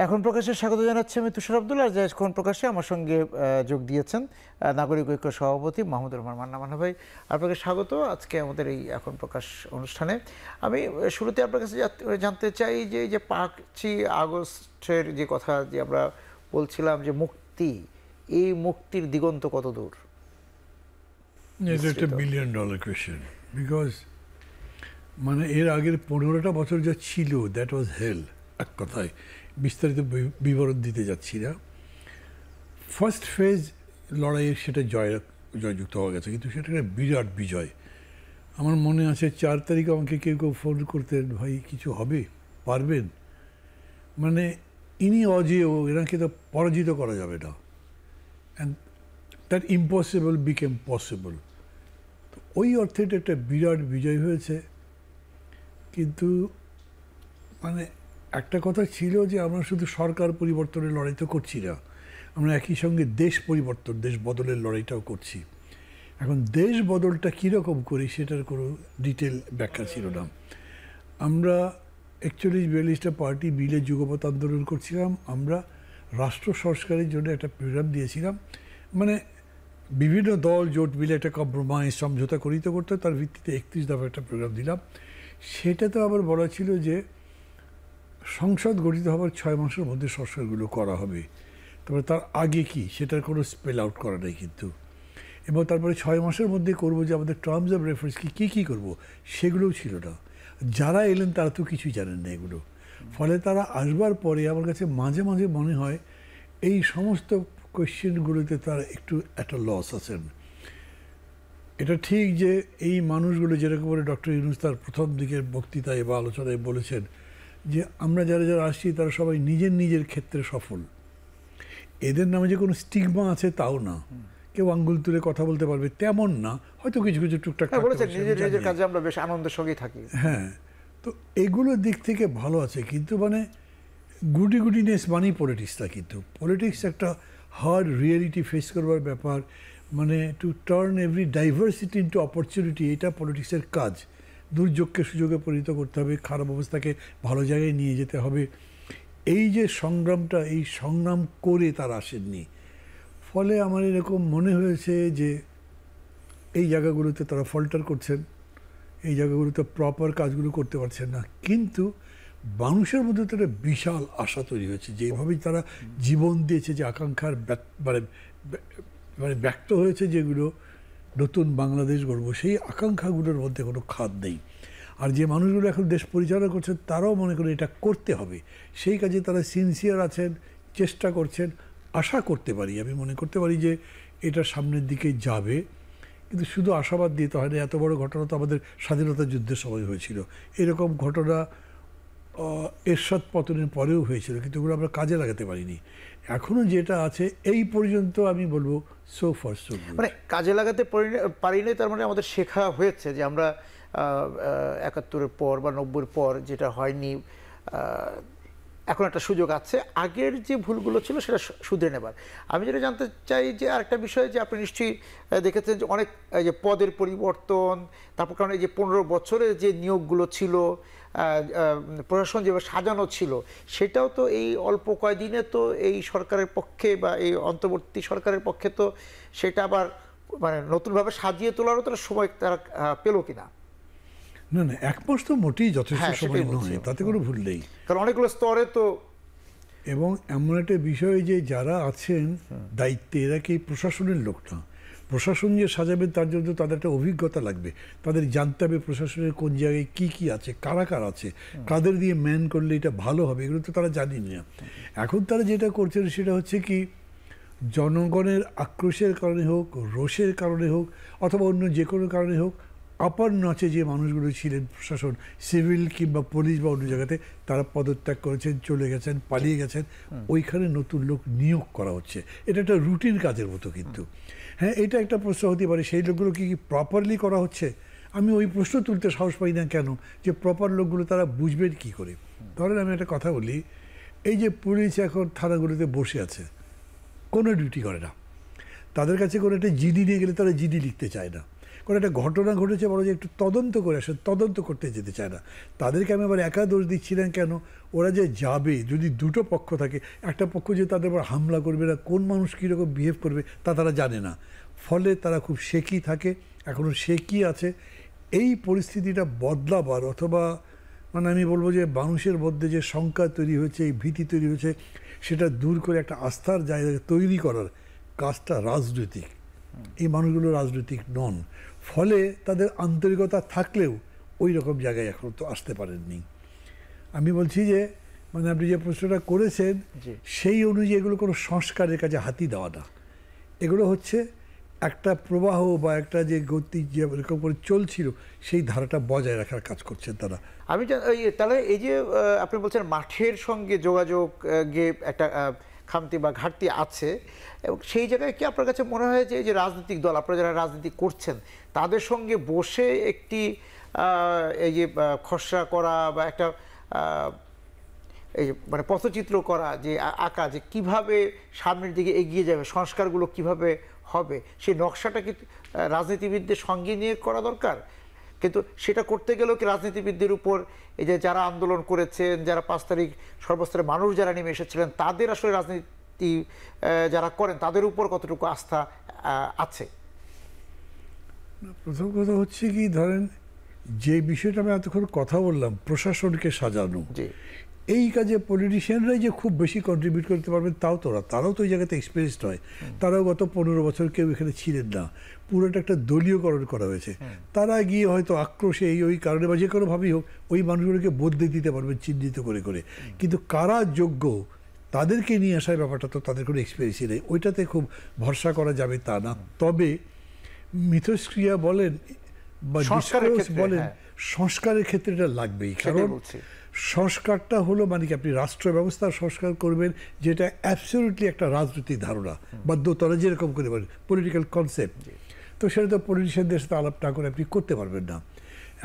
এখন প্রকাশে স্বাগত জানাচ্ছি আমি তুষার আব্দুল্লাহ। যে এখন প্রকাশে আমার সঙ্গে যোগ দিয়েছেন নাগরিক ঐক্য সভাপতি মাহমুদুর রহমান মান্না। মান্না ভাই, আপনাকে স্বাগত আজকে আমাদের এই এখন প্রকাশ অনুষ্ঠানে। আমি শুরুতে আপনার কাছে জানতে চাই যে এই যে 5ই আগস্টের যে কথা যে আমরা বলছিলাম যে মুক্তি, এই মুক্তির দিগন্ত কত দূর? এটা একটা $1 বিলিয়ন কোয়েশ্চেন, বিকজ মানে এর আগের 15টা বছর যা ছিল দ্যাট ওয়াজ হেল। এক কথায় বিস্তারিত বিবরণ দিতে যাচ্ছি না। ফার্স্ট ফেজ লড়াইয়ের সেটা জয়যুক্ত হওয়া গেছে, কিন্তু সেটা একটা বিরাট বিজয়। আমার মনে আছে 4 তারিখ আমাকে কেউ ফোন করতেন, ভাই কিছু হবে, পারবেন? মানে ইনি অজেয়, এনাকে তো পরাজিত করা যাবে না। And that impossible became possible. তো ওই অর্থে এটা একটা বিরাট বিজয় হয়েছে। কিন্তু মানে একটা কথা ছিল যে আমরা শুধু সরকার পরিবর্তনের লড়াই তো করছি না, আমরা একই সঙ্গে দেশ পরিবর্তন, দেশ বদলের লড়াইটাও করছি। এখন দেশ বদলটা কীরকম করি সেটার কোনো ডিটেল ব্যাখ্যা ছিল না। আমরা 41-42টা পার্টি মিলে যুগপৎ আন্দোলন করছিলাম। আমরা রাষ্ট্র সংস্কারের জন্য একটা প্রোগ্রাম দিয়েছিলাম, মানে বিভিন্ন দল জোট মিলে একটা কম্প্রোমাইজ সমঝোতা করিতে করতে, তার ভিত্তিতে 31 দফা একটা প্রোগ্রাম দিলাম। সেটাতে আবার বলা ছিল যে সংসদ গঠিত হওয়ার 6 মাসের মধ্যে সংস্কারগুলো করা হবে। তবে তার আগে কি সেটার কোনো স্পেল আউট করা নেই কিন্তু। এবং তারপরে 6 মাসের মধ্যে করব যে আমাদের টার্মস অফ রেফারেন্স কী করব, সেগুলোও ছিল না। যারা এলেন তারা তো কিছুই জানেন না এগুলো। ফলে তারা আসবার পরে আমার কাছে মাঝে মাঝে মনে হয় এই সমস্ত কোয়েশ্চেনগুলোতে তারা একটু একটা লস আছেন। এটা ঠিক যে এই মানুষগুলো যেরকম করে ডক্টর ইউনূস তার প্রথম দিকের বক্তৃতায় বা আলোচনায় বলেছেন যে আমরা যারা যারা আসছি তারা সবাই নিজের নিজের ক্ষেত্রে সফল। এদের নামে যে কোনো স্টিগমা আছে তাও না, কেউ আঙ্গুল তুলে কথা বলতে পারবে তেমন না, হয়তো কিছু কিছু টুকটাক নিজের কাজে আমরা বেশ আনন্দের সঙ্গেই থাকি। হ্যাঁ, তো এগুলোর দিক থেকে ভালো আছে। কিন্তু মানে গুডিনেস মানেই পলিটিক্সটা, কিন্তু পলিটিক্স একটা হার্ড রিয়েলিটি ফেস করবার ব্যাপার। মানে to turn every diversity into opportunity, এটা পলিটিক্সের কাজ। দুর্যোগকে সুযোগে পরিণত করতে হবে, খারাপ অবস্থাকে ভালো জায়গায় নিয়ে যেতে হবে। এই যে সংগ্রামটা, এই সংগ্রাম করে তারা আসেননি। ফলে আমার এরকম মনে হয়েছে যে এই জায়গাগুলোতে তারা ফল্টার করছেন, এই জায়গাগুলোতে প্রপার কাজগুলো করতে পারছেন না। কিন্তু মানুষের মধ্যে তো একটা বিশাল আশা তৈরি হয়েছে, যেভাবেই তারা জীবন দিয়েছে, যে আকাঙ্ক্ষার মানে ব্যক্ত হয়েছে, যেগুলো নতুন বাংলাদেশ গড়ব, সেই আকাঙ্ক্ষাগুলোর মধ্যে কোনো খাদ নেই। আর যে মানুষগুলো এখন দেশ পরিচালনা করছেন তারাও মনে করে এটা করতে হবে, সেই কাজে তারা সিনসিয়ার আছেন, চেষ্টা করছেন। আশা করতে পারি, আমি মনে করতে পারি যে এটা সামনের দিকে যাবে। কিন্তু শুধু আশাবাদ দিতে হয় না। এত বড় ঘটনা তো আমাদের স্বাধীনতা যুদ্ধের সময় হয়েছিল, এরকম ঘটনা এরশাদ পতনের পরেও হয়েছিল, কিন্তু ওগুলো আমরা কাজে লাগাতে পারিনি। এখনও যেটা আছে এই পর্যন্ত আমি বলবো সো ফার সো গুড। মানে কাজে লাগাতে পারিনি, তার মানে আমাদের শেখা হয়েছে যে আমরা 71-এর পর বা 90-এর পর যেটা হয়নি, এখন একটা সুযোগ আছে আগের যে ভুলগুলো ছিল সেটা শুধরে নেবার। আমি যেটা জানতে চাই যে আরেকটা বিষয়, যে আপনি নিশ্চয়ই দেখেছেন যে অনেক যে পদের পরিবর্তন, তারপর কারণ এই যে 15 বছরের যে নিয়োগগুলো ছিল, প্রশাসন যেভাবে সাজানো ছিল, সেটাও তো এই অল্প কয়দিনে তো এই সরকারের পক্ষে বা এই অন্তর্বর্তী সরকারের পক্ষে তো সেটা আবার মানে নতুনভাবে সাজিয়ে তোলারও তো সময় তারা পেল কিনা। না না, 1 মাস তো মোটেই যথেষ্ট সময় নয়, তাতে কোনো ভুল নেই, কারণ অনেকগুলো স্তরে তো। এবং এমন একটা বিষয় যে যারা আছেন দায়িত্বে, এরা কি প্রশাসনের লোক না। প্রশাসন যে সাজাবে তার জন্য তাদের একটা অভিজ্ঞতা লাগবে, তাদের জানতে হবে প্রশাসনের কোন জায়গায় কি কি আছে, কারা কারা আছে, কাদের দিয়ে ম্যান করলে এটা ভালো হবে, এগুলো তো তারা জানি না। এখন তারা যেটা করছেন সেটা হচ্ছে কি, জনগণের আক্রোশের কারণে হোক, রোষের কারণে হোক, অথবা অন্য যে কোনো কারণে হোক, আপার নচে যে মানুষগুলো ছিলেন প্রশাসন, সিভিল কিংবা পুলিশ বা অন্য জায়গাতে, তারা পদত্যাগ করেছেন, চলে গেছেন, পালিয়ে গেছেন। ওইখানে নতুন লোক নিয়োগ করা হচ্ছে, এটা একটা রুটিন কাজের মতো। কিন্তু হ্যাঁ, এটা একটা প্রশ্ন হতে পারে, সেই লোকগুলো কি প্রপারলি করা হচ্ছে? আমি ওই প্রশ্ন তুলতে সাহস পাই না। কেন? যে প্রপার লোকগুলো তারা বুঝবেন কি করে? ধরেন আমি একটা কথা বলি, এই যে পুলিশ এখন থানাগুলোতে বসে আছে, কোনো ডিউটি করে না, তাদের কাছে কোনো একটা জিডি নিয়ে গেলে তারা জিডি লিখতে চায় না, কারণ একটা ঘটনা ঘটেছে বড় যে একটু তদন্ত করে আসে, তদন্ত করতে যেতে চায় না। তাদেরকে আমি আবার একা দোষ দিচ্ছি না কেন, ওরা যে যাবে, যদি দুটো পক্ষ থাকে, একটা পক্ষ যে তাদের উপর হামলা করবে না, কোন মানুষ কীরকম বিহেভ করবে তা তারা জানে না, ফলে তারা খুব শেকি থাকে, এখনও শেকি আছে। এই পরিস্থিতিটা বদলাবার অথবা মানে আমি বলবো যে মানুষের মধ্যে যে শঙ্কা তৈরি হয়েছে, এই ভীতি তৈরি হয়েছে, সেটা দূর করে একটা আস্থার জায়গা তৈরি করার কাজটা রাজনৈতিক। এই মানুষগুলো রাজনৈতিক নন, ফলে তাদের আন্তরিকতা থাকলেও ওই রকম জায়গায় এখন তো আসতে পারেননি। আমি বলছি যে মানে আপনি যে প্রশ্নটা করেছেন সেই অনুযায়ী এগুলো কোনো সংস্কারের কাছে হাতি দেওয়া না, এগুলো হচ্ছে একটা প্রবাহ বা একটা যে গতি যে এরকম করে চলছিল সেই ধারাটা বজায় রাখার কাজ করছেন তারা। আমি তাহলে এই যে আপনি বলছেন মাঠের সঙ্গে যোগাযোগে একটা খামতি বা ঘাটতি আছে, এবং সেই জায়গায় কি আপনার কাছে মনে হয় যে এই যে রাজনৈতিক দল, আপনারা যারা রাজনীতি করছেন, তাদের সঙ্গে বসে একটি এই যে খসড়া করা বা একটা এই মানে পথচিত্র করা, যে আঁকা যে কিভাবে সামনের দিকে এগিয়ে যাবে, সংস্কারগুলো কিভাবে হবে, সেই নকশাটা কি রাজনীতিবিদদের সঙ্গে নিয়ে করা দরকার? কিন্তু সেটা করতে গেলেও কি রাজনীতিবিদদের উপর এই যে যারা আন্দোলন করেছেন, যারা 5 তারিখ সর্বস্তরে মানুষ যারা নেমে এসেছিলেন, তাদের আসলে রাজনীতি যারা করেন তাদের উপর কতটুকু আস্থা আছে? প্রথম কথা হচ্ছে কি, ধরেন যে বিষয়টা আমি এতক্ষণ কথা বললাম, প্রশাসনকে সাজানো, এই কাজে পলিটিশিয়ানরাই যে খুব বেশি কন্ট্রিবিউট করতে পারবেন তাও তারাও তো ওই জায়গাতে এক্সপিরিয়েন্সড হয়। তারাও গত 15 বছর কেউ এখানে ছিলেন না, পুরোটা একটা দলীয়করণ করা হয়েছে। তারা গিয়ে হয়তো আক্রোশে ওই কারণে বা যে কোনোভাবেই হোক ওই মানুষগুলোকে বদলে দিতে পারবেন চিহ্নিত করে করে, কিন্তু কারা যোগ্য তাদেরকে নিয়ে আসার ব্যাপারটা তো তাদের কোনো এক্সপিরিয়েন্সই নেই, ওইটাতে খুব ভরসা করা যাবে তা না। তবে মিথস্ক্রিয়া বলেন বা বলেন, সংস্কারের ক্ষেত্রে এটা লাগবেই, কারণ সংস্কারটা হলো মানে কি আপনি রাষ্ট্র ব্যবস্থার সংস্কার করবেন, যেটা অ্যাবসলিউটলি একটা রাজনৈতিক ধারণা বা দোতলা যেরকম করে বলেন পলিটিক্যাল কনসেপ্ট, তো সেটা তো পলিটিশিয়ানদের সাথে আলাপ না করে আপনি করতে পারবেন না।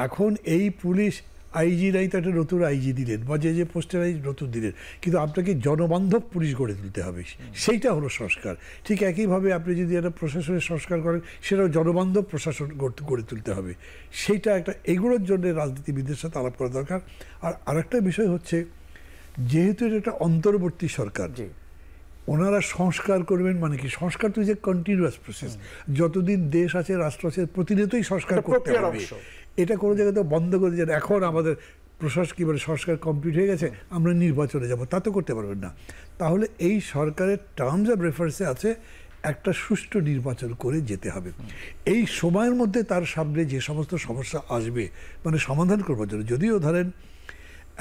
এখন এই পুলিশ আইজি নাই তো একটা নতুন আইজি দিলেন বা যে পোস্টের আইজি নতুন দিলেন, কিন্তু আপনাকে জনবান্ধব পুলিশ গড়ে তুলতে হবে, সেইটা হলো সংস্কার। ঠিক একইভাবে আপনি যদি একটা প্রশাসনের সংস্কার করেন, সেটাও জনবান্ধব প্রশাসন গড়ে তুলতে হবে, সেইটা একটা এগুলোর জন্য রাজনীতিবিদদের সাথে আলাপ করা দরকার। আর আরেকটা বিষয় হচ্ছে, যেহেতু এটা একটা অন্তর্বর্তী সরকার, ওনারা সংস্কার করবেন মানে কি, সংস্কার তো যে কন্টিনিউয়াস প্রসেস, যতদিন দেশ আছে রাষ্ট্র আছে প্রতিনিয়তই সংস্কার করতে হবে, এটা কোনো জায়গায় তো বন্ধ করে দেন এখন আমাদের প্রশাসন কি বলে সংস্কার কমপ্লিট হয়ে গেছে আমরা নির্বাচনে যাব, তা তো করতে পারবেন না। তাহলে এই সরকারের টার্মস অফ রেফারেন্সে আছে একটা সুষ্ঠু নির্বাচন করে যেতে হবে। এই সময়ের মধ্যে তার সামনে যে সমস্ত সমস্যা আসবে মানে সমাধান করবার জন্য, যদিও ধরেন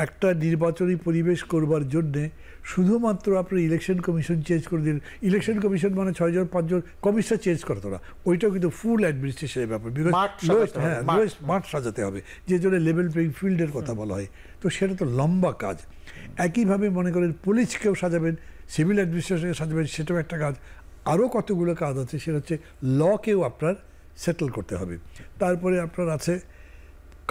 একটা নির্বাচনী পরিবেশ করবার জন্যে শুধুমাত্র আপনার ইলেকশন কমিশন চেঞ্জ করে দিন, ইলেকশন কমিশন মানে 6 জন 5 জন কমিশনার চেঞ্জ করে তোরা, ওইটাও কিন্তু ফুল অ্যাডমিনিস্ট্রেশনের ব্যাপার, বিকজ লোয়েস্ট মাঠ সাজাতে হবে, যে জন্য লেভেল প্লেইং ফিল্ডের কথা বলা হয়, তো সেটা তো লম্বা কাজ। একইভাবে মনে করেন পুলিশকেও সাজাবেন, সিভিল অ্যাডমিনিস্ট্রেশনকে সাজাবেন, সেটাও একটা কাজ। আরও কতগুলো কাজ আছে, সেটা হচ্ছে লকেও আপনার সেটেল করতে হবে। তারপরে আপনার আছে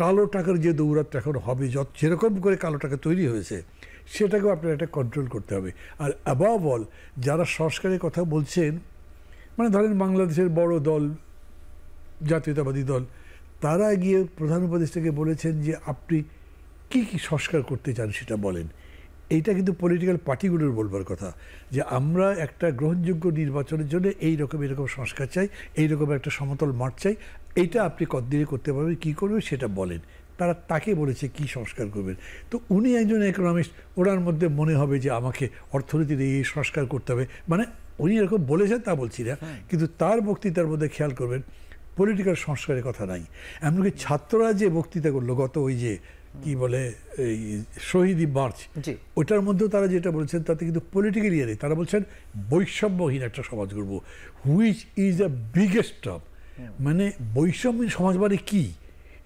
কালো টাকার যে দৌরাত্ম এখন হবে, যেরকম করে কালো টাকা তৈরি হয়েছে সেটাকেও আপনার একটা কন্ট্রোল করতে হবে। আর অ্যাবাভ অল যারা সংস্কারের কথা বলছেন, মানে ধরেন বাংলাদেশের বড় দল জাতীয়তাবাদী দল, তারা গিয়ে প্রধান উপদেষ্টাকে বলেছেন যে আপনি কি কি সংস্কার করতে চান সেটা বলেন। এইটা কিন্তু পলিটিক্যাল পার্টিগুলোর বলবার কথা, যে আমরা একটা গ্রহণযোগ্য নির্বাচনের জন্য এরকম সংস্কার চাই, এইরকম একটা সমতল মাঠ চাই, এইটা আপনি কতদিনে করতে পারবেন, কী করবেন সেটা বলেন। তারা তাকে বলেছে কি সংস্কার করবেন। তো উনি একজন ইকোনমিস্ট, ওনার মধ্যে মনে হবে যে আমাকে অর্থনীতির এই সংস্কার করতে হবে, মানে উনি এরকম বলেছেন তা বলছি না, কিন্তু তার বক্তৃতার মধ্যে খেয়াল করবেন পলিটিক্যাল সংস্কারের কথা নাই। এমনকি ছাত্ররা যে বক্তৃতা করলো গত ওই যে কি বলে এই শহীদ মার্চ, ওটার মধ্যেও তারা যেটা বলছেন তাতে কিন্তু পলিটিক্যাল ইয়ে নেই। তারা বলছেন বৈষম্যহীন একটা সমাজ করবো, which is the biggest top. মানে বৈষম্যহীন সমাজ মানে কী,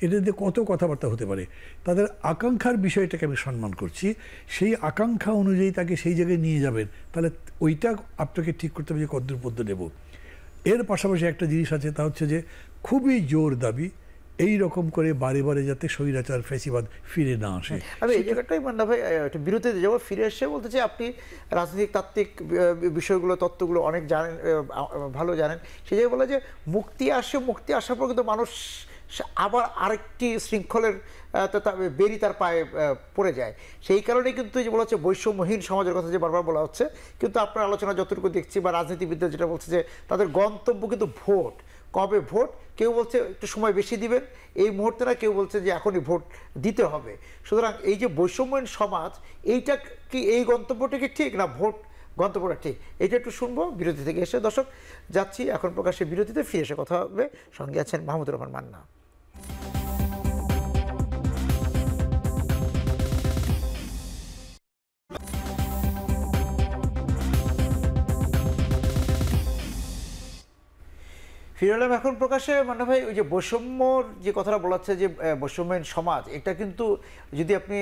এটাতে কত কথাবার্তা হতে পারে। তাদের আকাঙ্ক্ষার বিষয়টাকে আমি সম্মান করছি, সেই আকাঙ্ক্ষা অনুযায়ী তাকে সেই জায়গায় নিয়ে যাবেন, তাহলে ওইটা আপনাকে ঠিক করতে হবে যে কদ্দূর পদ্য নেব। এর পাশাপাশি একটা জিনিস আছে, তা হচ্ছে যে খুবই জোর দাবি এই রকম করে বারে বারে যাতে স্বৈরাচার ফ্যাসিবাদ ফিরে না আসে। আমি এই জায়গাটাই মান্না ভাই একটা বিরতিতে যাবো, ফিরে এসে বলতে চাই আপনি রাজনৈতিক তাত্ত্বিক বিষয়গুলো তত্ত্বগুলো অনেক জানেন, ভালো জানেন। সেই জায়গায় বলে যে মুক্তি আসার পর কিন্তু মানুষ আবার আরেকটি শৃঙ্খলের বেরি তার পায়ে পড়ে যায়। সেই কারণে কিন্তু যে বলা হচ্ছে বৈষম্যহীন সমাজের কথা যে বারবার বলা হচ্ছে, কিন্তু আপনার আলোচনা যতটুকু দেখছি বা রাজনীতিবিদরা যেটা বলছে যে তাদের গন্তব্য কিন্তু ভোট, কবে ভোট, কেউ বলছে একটু সময় বেশি দিবেন এই মুহূর্তে না, কেউ বলছে যে এখনই ভোট দিতে হবে। সুতরাং এই যে বৈষম্যহীন সমাজ, এইটা কি, এই গন্তব্যটা কি ঠিক, না ভোট গন্তব্যটা ঠিক, এটা একটু শুনবো বিরতি থেকে এসে। দর্শক যাচ্ছি এখন প্রকাশ্যে বিরতিতে, ফিরে এসে কথা হবে। সঙ্গে আছেন মাহমুদুর রহমান মান্না। ফিরে এলাম এখন প্রকাশে। মান্না ভাই, ওই যে বৈষম্যর যে কথাটা বলাচ্ছে যে বৈষম্যহীন সমাজ, এটা কিন্তু যদি আপনি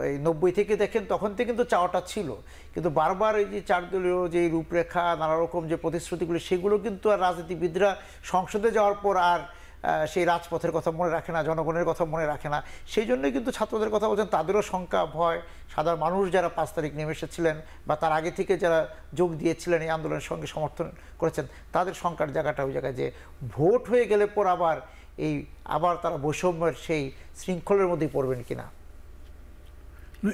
এই 90 থেকে দেখেন তখন থেকে কিন্তু চাওয়াটা ছিল, কিন্তু বারবার এই যে 4 দলীয় যে রূপরেখা, নানা রকম যে প্রতিশ্রুতিগুলো, সেগুলো কিন্তু আর রাজনীতিবিদরা সংসদে যাওয়ার পর আর সেই রাজপথের কথা মনে রাখে না, জনগণের কথা মনে রাখে না। সেই জন্যই কিন্তু ছাত্রদের কথা বলছেন, তাদেরও শঙ্কা, ভয়। সাধারণ মানুষ যারা 5 তারিখ নেমে এসেছিলেন বা তার আগে থেকে যারা যোগ দিয়েছিলেন, এই আন্দোলনের সঙ্গে সমর্থন করেছেন, তাদের শঙ্কার জায়গাটা ওই জায়গায় যে ভোট হয়ে গেলে পর আবার তারা বৈষম্যের সেই শৃঙ্খলের মধ্যেই পড়বেন কিনা।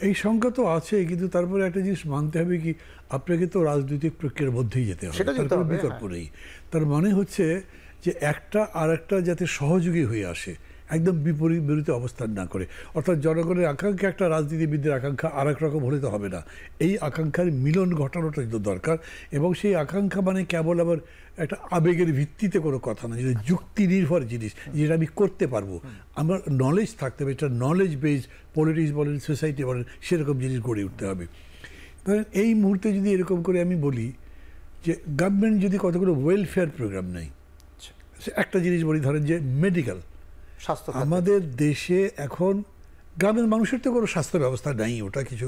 এই শঙ্কা তো আছে, কিন্তু তারপরে একটা জিনিস মানতে হবে কি, আপনাকে তো রাজনৈতিক প্রক্রিয়ার মধ্যেই যেতে হবে, তার বিকল্প নেই। তার মানে হচ্ছে যে একটা আর একটা যাতে সহযোগী হয়ে আসে, একদম বিপরীত অবস্থান না করে। অর্থাৎ জনগণের আকাঙ্ক্ষা একটা, রাজনীতিবিদদের আকাঙ্ক্ষা আর এক রকম হলে তো হবে না। এই আকাঙ্ক্ষার মিলন ঘটানোটা কিন্তু দরকার, এবং সেই আকাঙ্ক্ষা মানে কেবল আবার একটা আবেগের ভিত্তিতে কোনো কথা না, যেটা যুক্তি নির্ভর জিনিস, যেটা আমি করতে পারবো। আমার নলেজ থাকতে হবে, এটা নলেজ বেসড পলিটিক্স বলেন, সোসাইটি বলেন, সেরকম জিনিস গড়ে উঠতে হবে। ধরেন এই মুহূর্তে যদি এরকম করে আমি বলি যে গভর্নমেন্ট যদি কতগুলো ওয়েলফেয়ার প্রোগ্রাম নেয়, একটা জিনিস বলি, ধরেন যে মেডিকেল, স্বাস্থ্য, আমাদের দেশে এখন গ্রামের মানুষের তো কোনো স্বাস্থ্য ব্যবস্থা নেই, ওটা কিছু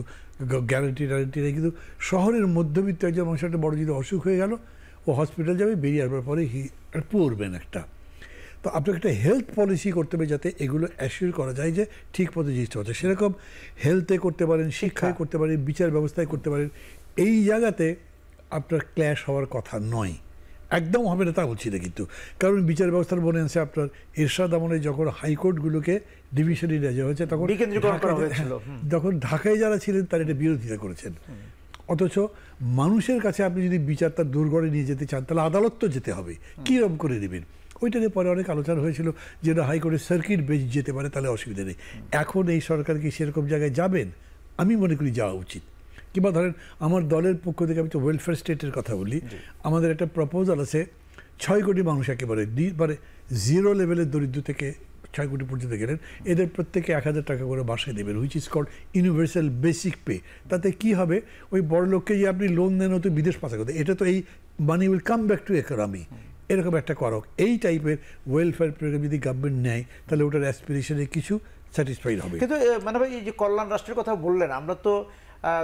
গ্যারান্টি নেই, কিন্তু শহরের মধ্যবিত্ত একজন মানুষের একটা বড় যদি অসুখ হয়ে গেল, ও হসপিটাল যাবে, বেরিয়ে আসবার পরে পড়বেন একটা। তো আপনাকে একটা হেলথ পলিসি করতে হবে যাতে এগুলো অ্যাসিওর করা যায় যে ঠিক মতো জিনিসটা হচ্ছে। সেরকম হেলথে করতে পারেন, শিক্ষায় করতে পারেন, বিচার ব্যবস্থায় করতে পারেন। এই জায়গাতে আপনার ক্ল্যাশ হওয়ার কথা নয়, একদম হবে না তা বলছি না কিন্তু। কারণ বিচার ব্যবস্থার মনে আছে আপনার এরশাদ আমলে যখন হাইকোর্টগুলোকে ডিভিশনে নিয়ে যাওয়া হয়েছে, তখন যখন ঢাকায় যারা ছিলেন তারা এটা বিরোধিতা করেছেন। অথচ মানুষের কাছে আপনি যদি বিচার তার দুর্গড়ে নিয়ে যেতে চান, তাহলে আদালত তো যেতে হবে, কীরকম করে নেবেন। ওইটা নিয়ে পরে অনেক আলোচনা হয়েছিল, যেটা হাইকোর্টের সার্কিট বেঞ্চ যেতে পারে, তাহলে অসুবিধা নেই। এখন এই সরকার কি সেরকম জায়গায় যাবেন? আমি মনে করি যাওয়া উচিত। কিংবা ধরেন আমার দলের পক্ষ থেকে আমি তো ওয়েলফেয়ার স্টেটের কথা বলি, আমাদের একটা প্রপোজাল আছে 6 কোটি মানুষ একেবারে জিরো লেভেলের দরিদ্র থেকে 6 কোটি পর্যন্ত গেলেন, এদের প্রত্যেকে 1000 টাকা করে মাসে দেবেন, which is called universal basic pay. তাতে কি হবে, ওই বড় লোককে যে আপনি লোন দেন তো বিদেশ পাচার করতে, এটা তো এই money will come back to economy, এরকম একটা করক। এই টাইপের ওয়েলফেয়ার প্রোগ্রাম যদি গভর্নমেন্ট নেয়, তাহলে ওটার অ্যাসপিরেশনে কিছু স্যাটিসফাইড হবে। কিন্তু মানে ভাই, এই যে কল্যাণ রাষ্ট্রের কথা বললেন, আমরা তো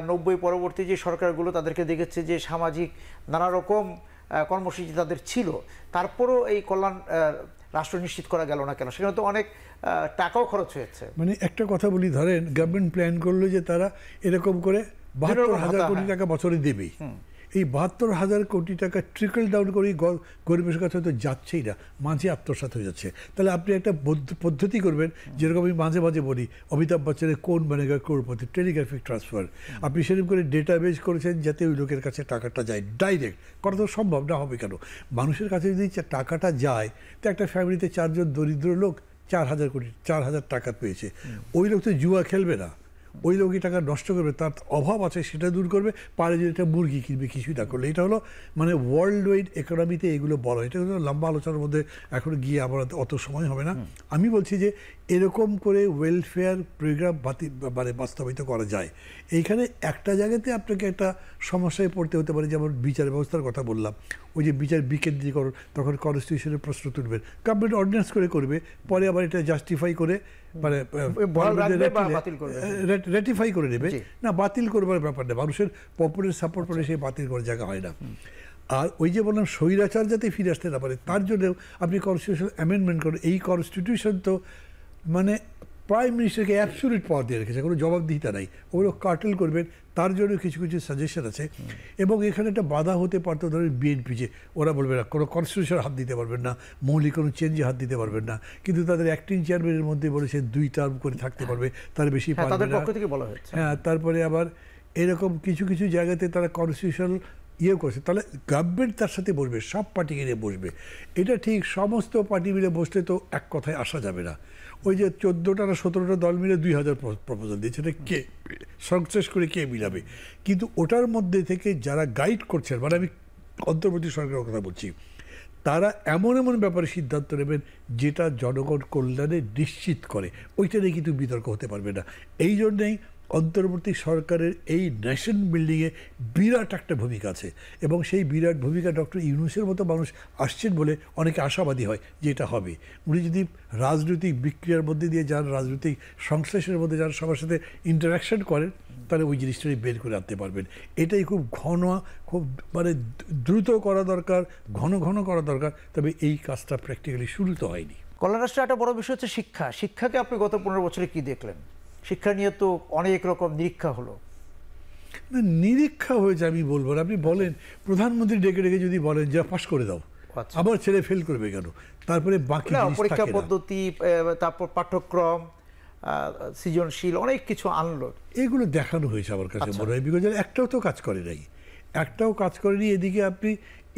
90 পরবর্তী যে সরকারগুলো তাদেরকে দেখেছে যে সামাজিক নানা রকম কর্মসূচি তাদের ছিল, তারপরও এই কল্যাণ রাষ্ট্র নিশ্চিত করা গেল না কেন? সেখানে তো অনেক টাকাও খরচ হয়েছে। মানে একটা কথা বলি, ধরেন গভর্নমেন্ট প্ল্যান করলো যে তারা এরকম করে 72,000 কোটি টাকা বছরে দেবেই, এই 72,000 কোটি টাকা ট্রিকল ডাউন করে গরিবের কাছে হয়তো যাচ্ছেই না, মাঝে আত্মসাৎ হয়ে যাচ্ছে। তাহলে আপনি একটা পদ্ধতি করবেন, যেরকম আমি মাঝে মাঝে বলি, অমিতাভ বচ্চনের কোন বনেগা করোড়পতি, টেলিগ্রাফিক ট্রান্সফার, আপনি সেরকম করে ডেটাবেস করেছেন যাতে ওই লোকের কাছে টাকাটা যায় ডাইরেক্ট। করা তো সম্ভব না, হবে কেন? মানুষের কাছে যদি টাকাটা যায়, তো একটা ফ্যামিলিতে 4 জন দরিদ্র লোক 4,000 টাকা পেয়েছে, ওই লোক তো জুয়া খেলবে না, ওই লোকই টাকা নষ্ট করবে, তার অভাব আছে সেটা দূর করবে, পারে যদি একটা মুরগি কিনবে, কিছুই না করলে। এটা হলো মানে ওয়ার্ল্ড ওয়াইড ইকোনমিতে এগুলো বলা, এটা হলো লম্বা আলোচনার মধ্যে এখন গিয়ে আমার অত সময় হবে না। আমি বলছি যে এরকম করে ওয়েলফেয়ার প্রোগ্রাম বাস্তবায়িত করা যায়। এইখানে একটা জায়গাতে আপনাকে একটা সমস্যায় পড়তে হতে পারে, যেমন বিচার ব্যবস্থার কথা বললাম, ওই যে বিচার বিকেন্দ্রীকরণ, তখন কনস্টিটিউশনের প্রশ্ন তুলবেন, গভর্নমেন্ট অর্ডিন্যান্স করে, পরে আবার এটা জাস্টিফাই করে মানে রেটিফাই করে নেবে না, বাতিল করবার ব্যাপার না, মানুষের পপুলার সাপোর্ট করে সেই বাতিল করার জায়গা হয় না। আর ওই যে বললাম স্বৈরাচার যাতে ফিরে আসতে না পারে তার জন্যও আপনি কনস্টিটিউশন অ্যামেন্ডমেন্ট করেন। এই কনস্টিটিউশন তো মানে প্রাইম মিনিস্টারকে অ্যাবসলিউট পাওয়ার দিয়ে রেখেছে, কোনো জবাবদিহিতা নাই, ওগুলো কার্টেল করবেন তার জন্য কিছু কিছু সাজেশন আছে। এবং এখানে একটা বাধা হতে পারতো ধরেন বিএনপি, যে ওরা বলবে না কোনো কনস্টিটিউশন হাত দিতে পারবেন না, মৌলিক কোনো চেঞ্জে হাত দিতে পারবেন না, কিন্তু তাদের অ্যাক্টিং চেয়ারম্যানের মধ্যে বলেছে 2 টার্ম করে থাকতে পারবে, তার বেশি পারবে না। হ্যাঁ, তারপরে আবার এরকম কিছু কিছু জায়গাতে তারা কনস্টিটিউশন করছে। তাহলে গভর্নমেন্ট তার সাথে বসবে, সব পার্টিকে নিয়ে বসবে। এটা ঠিক সমস্ত পার্টি মিলে বসলে তো এক কথায় আসা যাবে না। ওই যে 14টা না 17টা দল মিলে 2000 প্রপোজাল দিয়েছে, এটা কে সংশ্লেষ করে কে মিলাবে? কিন্তু ওটার মধ্যে থেকে যারা গাইড করছেন, মানে আমি অন্তর্বর্তী সরকারের কথা বলছি, তারা এমন এমন ব্যাপারে সিদ্ধান্ত নেবেন যেটা জনগণ কল্যাণে নিশ্চিত করে, ওইটা নিয়ে কিন্তু বিতর্ক হতে পারবে না। এই জন্যেই অন্তর্বর্তী সরকারের এই ন্যাশন বিল্ডিংয়ে বিরাট একটা ভূমিকা আছে, এবং সেই বিরাট ভূমিকা ডক্টর ইউনূসের মতো মানুষ আসছেন বলে অনেকে আশাবাদী হয় যে এটা হবে। উনি যদি রাজনৈতিক বিক্রিয়ার মধ্যে দিয়ে যান, রাজনৈতিক সংশ্লেষের মধ্যে যান, সবার সাথে ইন্টারাকশন করেন, তাহলে ওই জিনিসটাই বের করে আনতে পারবেন। এটাই খুব খুব মানে দ্রুত করা দরকার, ঘন ঘন করা দরকার। তবে এই কাজটা প্র্যাকটিক্যালি শুরু তো হয়নি। কল্যাণ রাষ্ট্রের একটা বড় বিষয় হচ্ছে শিক্ষা। শিক্ষাকে আপনি গত 15 বছরে কি দেখলেন? শিক্ষা নিয়ে তো অনেক রকম নিরীক্ষা হলো। না, নিরীক্ষা হয়েছে আমি বলবো না। আপনি বলেন প্রধানমন্ত্রী ডেকে ডেকে যদি বলেন যা পাস করে দাও, আবার ছেলে ফেল করবে কেন? তারপরে বাকি পরীক্ষা পদ্ধতি, তারপর পাঠ্যক্রম, সৃজনশীল অনেক কিছু আনলো, এগুলো দেখানো হয়েছে আমার কাছে মনে হয়। বিকজ একটাও তো কাজ করে নাই, একটাও কাজ করেনি। এদিকে আপনি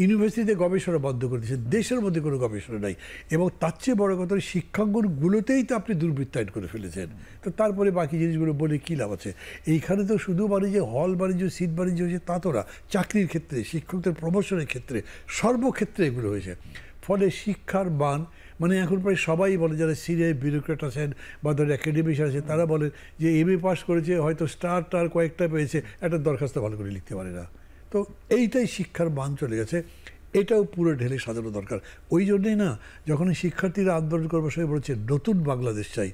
ইউনিভার্সিটিতে গবেষণা বন্ধ করে দিয়েছেন, দেশের মধ্যে কোনো গবেষণা নাই, এবং তার চেয়ে বড় কথা শিক্ষাঙ্গনগুলোতেই তো আপনি দুর্বৃত্তায়ন করে ফেলেছেন। তো তারপরে বাকি জিনিসগুলো বলে কী লাভ আছে? এইখানে তো শুধু বাণিজ্য, হল বাণিজ্য, সিট বাণিজ্য হয়েছে তা তো না, চাকরির ক্ষেত্রে, শিক্ষকদের প্রমোশনের ক্ষেত্রে, সর্বক্ষেত্রে এগুলো হয়েছে। ফলে শিক্ষার মান মানে এখন প্রায় সবাই বলে, যারা সিনিয়র বিউরোক্রেট আছেন বা ধরেন একাডেমিশিয়ান আছেন, তারা বলেন যে এমএ পাস করেছে, হয়তো স্টার কয়েকটা পেয়েছে, একটা দরখাস্ত ভালো করে লিখতে পারে না। তো এইটাই শিক্ষার মান চলে গেছে, এটাও পুরো ঢেলে সাজানো দরকার। ওই জন্যেই না, যখন শিক্ষার্থীরা আন্দোলন করবার সময় বলেছে নতুন বাংলাদেশ চাই,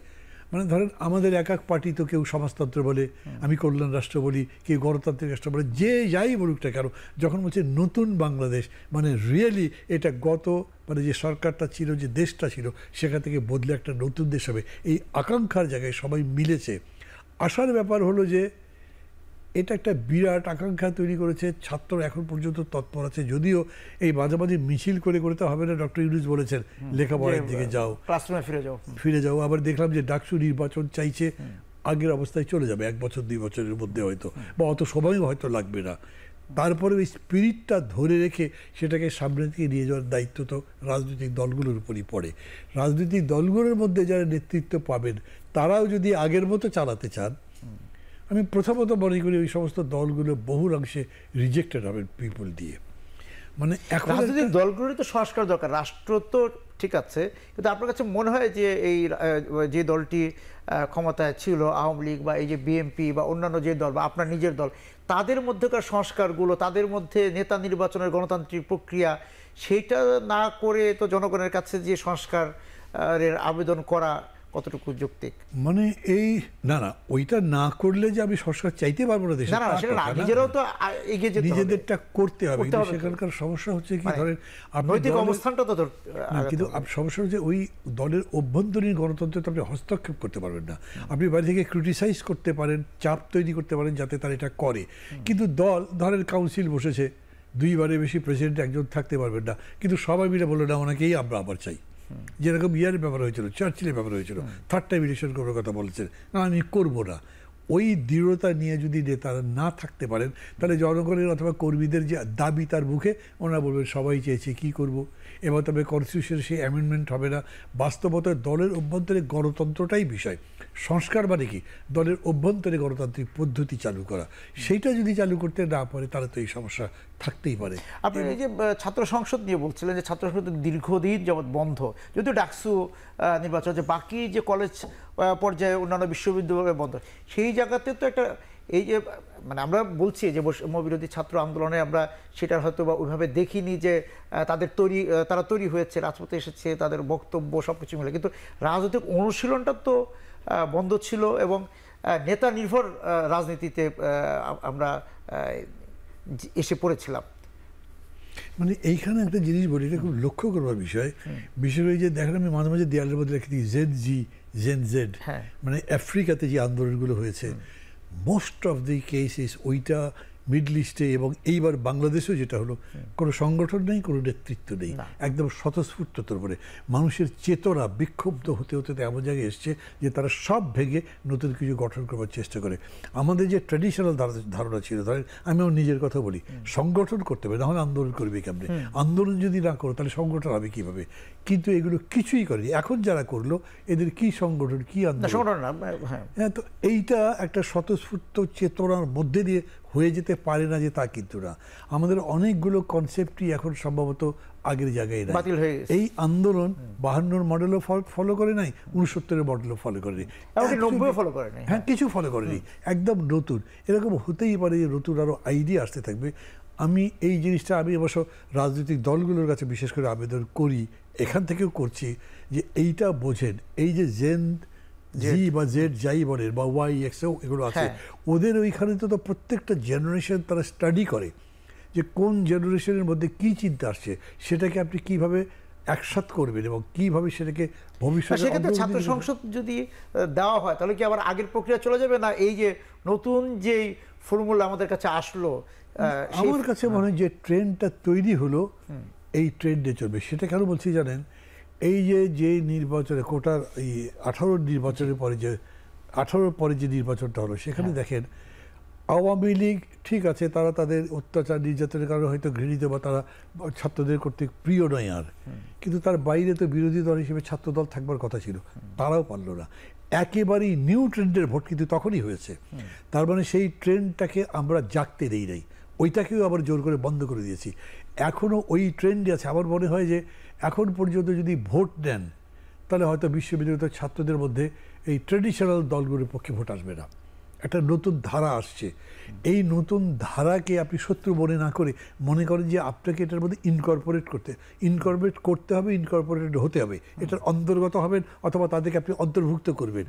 মানে ধরেন আমাদের এক এক পার্টি তো কেউ সমাজতন্ত্র বলে, আমি কল্যাণ রাষ্ট্র বলি, কেউ গণতান্ত্রিক রাষ্ট্র বলে, যে যাই বলুক না কেন, যখন বলছে নতুন বাংলাদেশ, মানে রিয়েলি এটা গত মানে যে সরকারটা ছিল, যে দেশটা ছিল, সেখান থেকে বদলে একটা নতুন দেশ হবে, এই আকাঙ্ক্ষার জায়গায় সবাই মিলেছে। আসার ব্যাপার হলো যে এটা একটা বিরাট আকাঙ্ক্ষা তৈরি করেছে, ছাত্র এখন পর্যন্ত তৎপর আছে। যদিও এই মাঝামাঝি মিছিল করে করে তো হবে না, ডক্টর ইউনূস বলেছেন লেখাপড়ার দিকে যাও, ক্লাসরুমে ফিরে যাও। আবার দেখলাম যে ডাকসু নির্বাচন চাইছে, আগের অবস্থায় চলে যাবে 1 বছর 2 বছরের মধ্যে হয়তো, বা অত সময়ও হয়তো লাগবে না। তারপরে ওই স্পিরিটটা ধরে রেখে সেটাকে সামনের দিকে নিয়ে যাওয়ার দায়িত্ব তো রাজনৈতিক দলগুলোর উপরই পড়ে। রাজনৈতিক দলগুলোর মধ্যে যারা নেতৃত্ব পাবেন, তারাও যদি আগের মতো চালাতে চান, আমি প্রথমত মনে করি ওই সমস্ত দলগুলো বহুল অংশে রিজেক্টেড হবে পিপল দিয়ে। মানে এখন রাজনৈতিক দলগুলোরই তো সংস্কার দরকার। রাষ্ট্র তো ঠিক আছে, কিন্তু আপনার কাছে মনে হয় যে এই যে দলটি ক্ষমতায় ছিল, আওয়ামী লীগ বা এই যে বিএনপি বা অন্যান্য যে দল বা আপনার নিজের দল, তাদের মধ্যেকার সংস্কারগুলো, তাদের মধ্যে নেতা নির্বাচনের গণতান্ত্রিক প্রক্রিয়া, সেইটা না করে তো জনগণের কাছে যে সংস্কারের আবেদন করা কতটুকু যৌক্তিক? মানে এই না, ওইটা না করলে যে আমি সংস্কার চাইতে পারবো না দেশে, নিজেরাও তো এগিয়ে যেতে হবে, নিজেদেরটা করতে হবে। সেখানকার সমস্যা হচ্ছে কি, ধরেন নৈতিক অবস্থানটা তো, কিন্তু সমস্যা হচ্ছে ওই দলের অভ্যন্তরীণ গণতন্ত্রে তো আপনি হস্তক্ষেপ করতে পারবেন না। আপনি বাইরে থেকে ক্রিটিসাইজ করতে পারেন, চাপ তৈরি করতে পারেন যাতে তারা এটা করে, কিন্তু দল ধরেন কাউন্সিল বসেছে, 2 বারের বেশি প্রেসিডেন্ট একজন থাকতে পারবেন না, কিন্তু সবাই মিলে বললো না ওনাকেই আমরা আবার চাই। যেরকম ইয়ারের ব্যাপার হয়েছিল, চার্চিলের ব্যাপার হয়েছিল, 3rd টাইম ইলেকশন করার কথা বলেছেন, না আমি করবো না। ওই দৃঢ়তা নিয়ে যদি নেতারা না থাকতে পারেন, তাহলে জনগণের অথবা কর্মীদের যে দাবি তার মুখে ওনারা বলবেন সবাই চেয়েছে কী করব, এবার তবে কনস্টিটিউশনের সেই অ্যামেন্ডমেন্ট হবে না। বাস্তবতায় দলের অভ্যন্তরে গণতন্ত্রটাই বিষয়। সংস্কার মানে কি, দলের অভ্যন্তরে গণতান্ত্রিক পদ্ধতি চালু করা, সেইটা যদি চালু করতে না পারে তাহলে তো এই সমস্যা থাকতেই পারে। আপনি এই যে ছাত্র সংসদ নিয়ে বলছিলেন যে ছাত্র সংসদ দীর্ঘদিন যাবৎ বন্ধ, যদিও ডাকসু নির্বাচন, যে বাকি যে কলেজ পর্যায়ে অন্যান্য বিশ্ববিদ্যালয়ে বন্ধ, সেই জায়গাতে তো একটা এই যে মানে আমরা বলছি যে বৈষম্য বিরোধী ছাত্র আন্দোলনে আমরা সেটার হয়তো বা ওইভাবে দেখিনি যে তারা তৈরি হয়েছে, রাজপথে এসেছে, তাদের বক্তব্য সব কিছু মিলে, কিন্তু রাজনৈতিক অনুশীলনটা তো বন্ধ ছিল, এবং নেতা নির্ভর রাজনীতিতে আমরা এসে পড়েছিলাম। মানে এইখানে একটা জিনিস বলি, এটা খুব লক্ষ্য করবার বিষয়। বিশেষ করে যে দেখেন, আমি মাঝে মাঝে দেয়ালের মধ্যে লিখে দিই জেন জি, জেন জেড, মানে আফ্রিকাতে যে আন্দোলনগুলো হয়েছে, মোস্ট অফ দি কেসেস ওইটা মিডল ইস্টে এবং এইবার বাংলাদেশেও যেটা হলো, কোনো সংগঠন নেই, কোনো নেতৃত্ব নেই, একদম স্বতঃস্ফূর্ততার উপরে মানুষের চেতনা বিক্ষুব্ধ হতে হতে এমন জায়গায় এসছে যে তারা সব ভেঙে নতুন কিছু গঠন করবার চেষ্টা করে। আমাদের যে ট্র্যাডিশনাল ধারণা ছিল, ধরেন আমি আমার নিজের কথা বলি, সংগঠন করতে হবে, নাহলে আন্দোলন করবে কেমনে, আন্দোলন যদি না করো তাহলে সংগঠন হবে কীভাবে? কিন্তু এগুলো কিছুই করেনি। এখন যারা করলো এদের কি সংগঠন, কি আন্দোলন? হ্যাঁ, তো এইটা একটা স্বতঃস্ফূর্ত চেতনার মধ্যে দিয়ে হয়ে যেতে পারে না যে তা কিন্তু না। আমাদের অনেকগুলো কনসেপ্টই এখন সম্ভবত আগের জায়গায় নাই। এই আন্দোলন 52-র মডেলও ফলো করে নাই, 69-এর মডেলও ফলো করেনি, 90 ফলো করেনি। হ্যাঁ, কিছু ফলো করেনি, একদম নতুন। এরকম হতেই পারে যে নতুন আরও আইডিয়া আসতে থাকবে। আমি এই জিনিসটা আমি অবশ্য রাজনৈতিক দলগুলোর কাছে বিশেষ করে আবেদন করি, এখান থেকেও করছি, যে এইটা বোঝেন, এই যে জেন জি বা জেড যাই বলেন বা ওয়াই এক্সও এগুলো আছে, ওদের ওইখানে তো প্রত্যেকটা জেনারেশন তারা স্টাডি করে যে কোন জেনারেশনের মধ্যে কি চিন্তা আসছে, সেটাকে আপনি কিভাবে একসাথ করবেন এবং কিভাবে সেটাকে ভবিষ্যতে। সেক্ষেত্রে ছাত্র সংসদ যদি দেওয়া হয় তাহলে কি আবার আগের প্রক্রিয়া চলে যাবে না? এই যে নতুন যে ফর্মুলা আমাদের কাছে আসলো, আমার কাছে মনে হয় যে ট্রেন্ডটা তৈরি হলো এই ট্রেন্ডে চলবে। সেটা কেন বলছি জানেন? এই যে নির্বাচনে কোটার এই 18 নির্বাচনের পরে যে 18 পরে যে নির্বাচনটা হলো, সেখানে দেখেন আওয়ামী লীগ ঠিক আছে, তারা তাদের অত্যাচার নির্যাতনের কারণে হয়তো ঘৃণিত বা তারা ছাত্রদের কর্তৃক প্রিয় নয় আর, কিন্তু তার বাইরে তো বিরোধী দল হিসেবে ছাত্রদল থাকবার কথা ছিল, তারাও পারল না। একেবারেই নিউ ট্রেন্ডের ভোট কিন্তু তখনই হয়েছে। তার মানে সেই ট্রেন্ডটাকে আমরা জাগতে দেই নাই, ওইটাকেও আবার জোর করে বন্ধ করে দিয়েছি। এখনও ওই ট্রেন্ডই আছে। আমার মনে হয় যে এখন পর্যন্ত যদি ভোট দেন তাহলে হয়তো বিশ্ববিদ্যালয়ের ছাত্রদের মধ্যে এই ট্রেডিশনাল দলগুলোর পক্ষে ভোট আসবে না। একটা নতুন ধারা আসছে, এই নতুন ধারাকে আপনি শত্রু মনে না করে মনে করেন যে আপনাকে এটার মধ্যে ইনকর্পোরেট করতে হবে, ইনকর্পোরেটেড হতে হবে, এটার অন্তর্গত হবেন অথবা তাদেরকে আপনি অন্তর্ভুক্ত করবেন।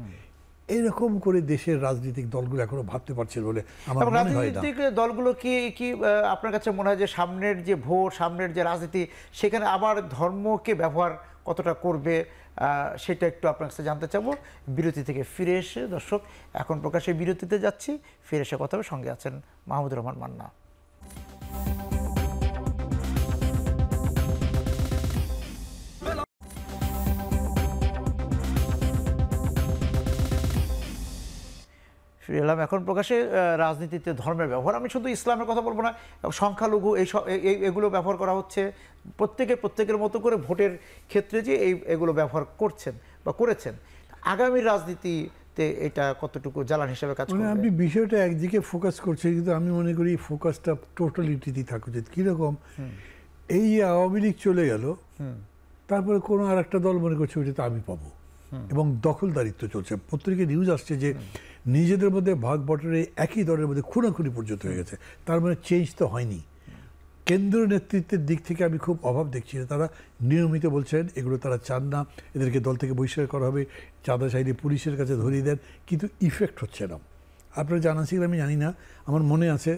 এরকম করে দেশের রাজনৈতিক দলগুলো এখনো ভাবতে পারছে বলে আমার মনে হয় না। রাজনৈতিক দলগুলো কি আপনার কাছে মনে হয় যে সামনের যে ভোট, সামনের যে রাজনীতি, সেখানে আবার ধর্মকে ব্যবহার কতটা করবে, সেটা একটু আপনার কাছে জানতে চাবো। বিরতি থেকে ফিরে এসে, দর্শক এখন প্রকাশ্যে বিরতিতে যাচ্ছি, ফিরে এসে কথা হবে। সঙ্গে আছেন মাহমুদুর রহমান মান্না। ফিরে এলাম। এখন প্রকাশে রাজনীতিতে ধর্মের ব্যবহার, আমি শুধু ইসলামের কথা বলবো না, সংখ্যালঘু এগুলো ব্যবহার করা হচ্ছে, প্রত্যেকের মতো করে ভোটের ক্ষেত্রে যে এগুলো ব্যবহার করছেন বা করেছেন, আগামী রাজনীতিতে এটা কতটুকু জ্বালান হিসেবে কাজ করবে? আপনি বিষয়টা একদিকে ফোকাস করছেন, কিন্তু আমি মনে করি ফোকাসটা টোটালিটিতে থাকা উচিত। কীরকম? এই যে আওয়ামী লীগ চলে গেল, তারপরে কোনো আর একটা দল মনে করছে ওইটা তো আমি পাবো, এবং দখলদারিত্ব চলছে। পত্রিকায় নিউজ আসছে যে নিজেদের মধ্যে ভাগ বটরে একই দলের মধ্যে খুনাখুনি পর্যন্ত হয়ে গেছে। তার মানে চেঞ্জ তো হয়নি। কেন্দ্রীয় নেতৃত্বের দিক থেকে আমি খুব অভাব দেখছি। তারা নিয়মিত বলছেন এগুলো তারা চান না, এদেরকে দল থেকে বহিষ্কার করা হবে, চাঁদা চাইলে পুলিশের কাছে ধরিয়ে দেন, কিন্তু ইফেক্ট হচ্ছে না। আপনারা জানা ছিল আমি জানি না, আমার মনে আছে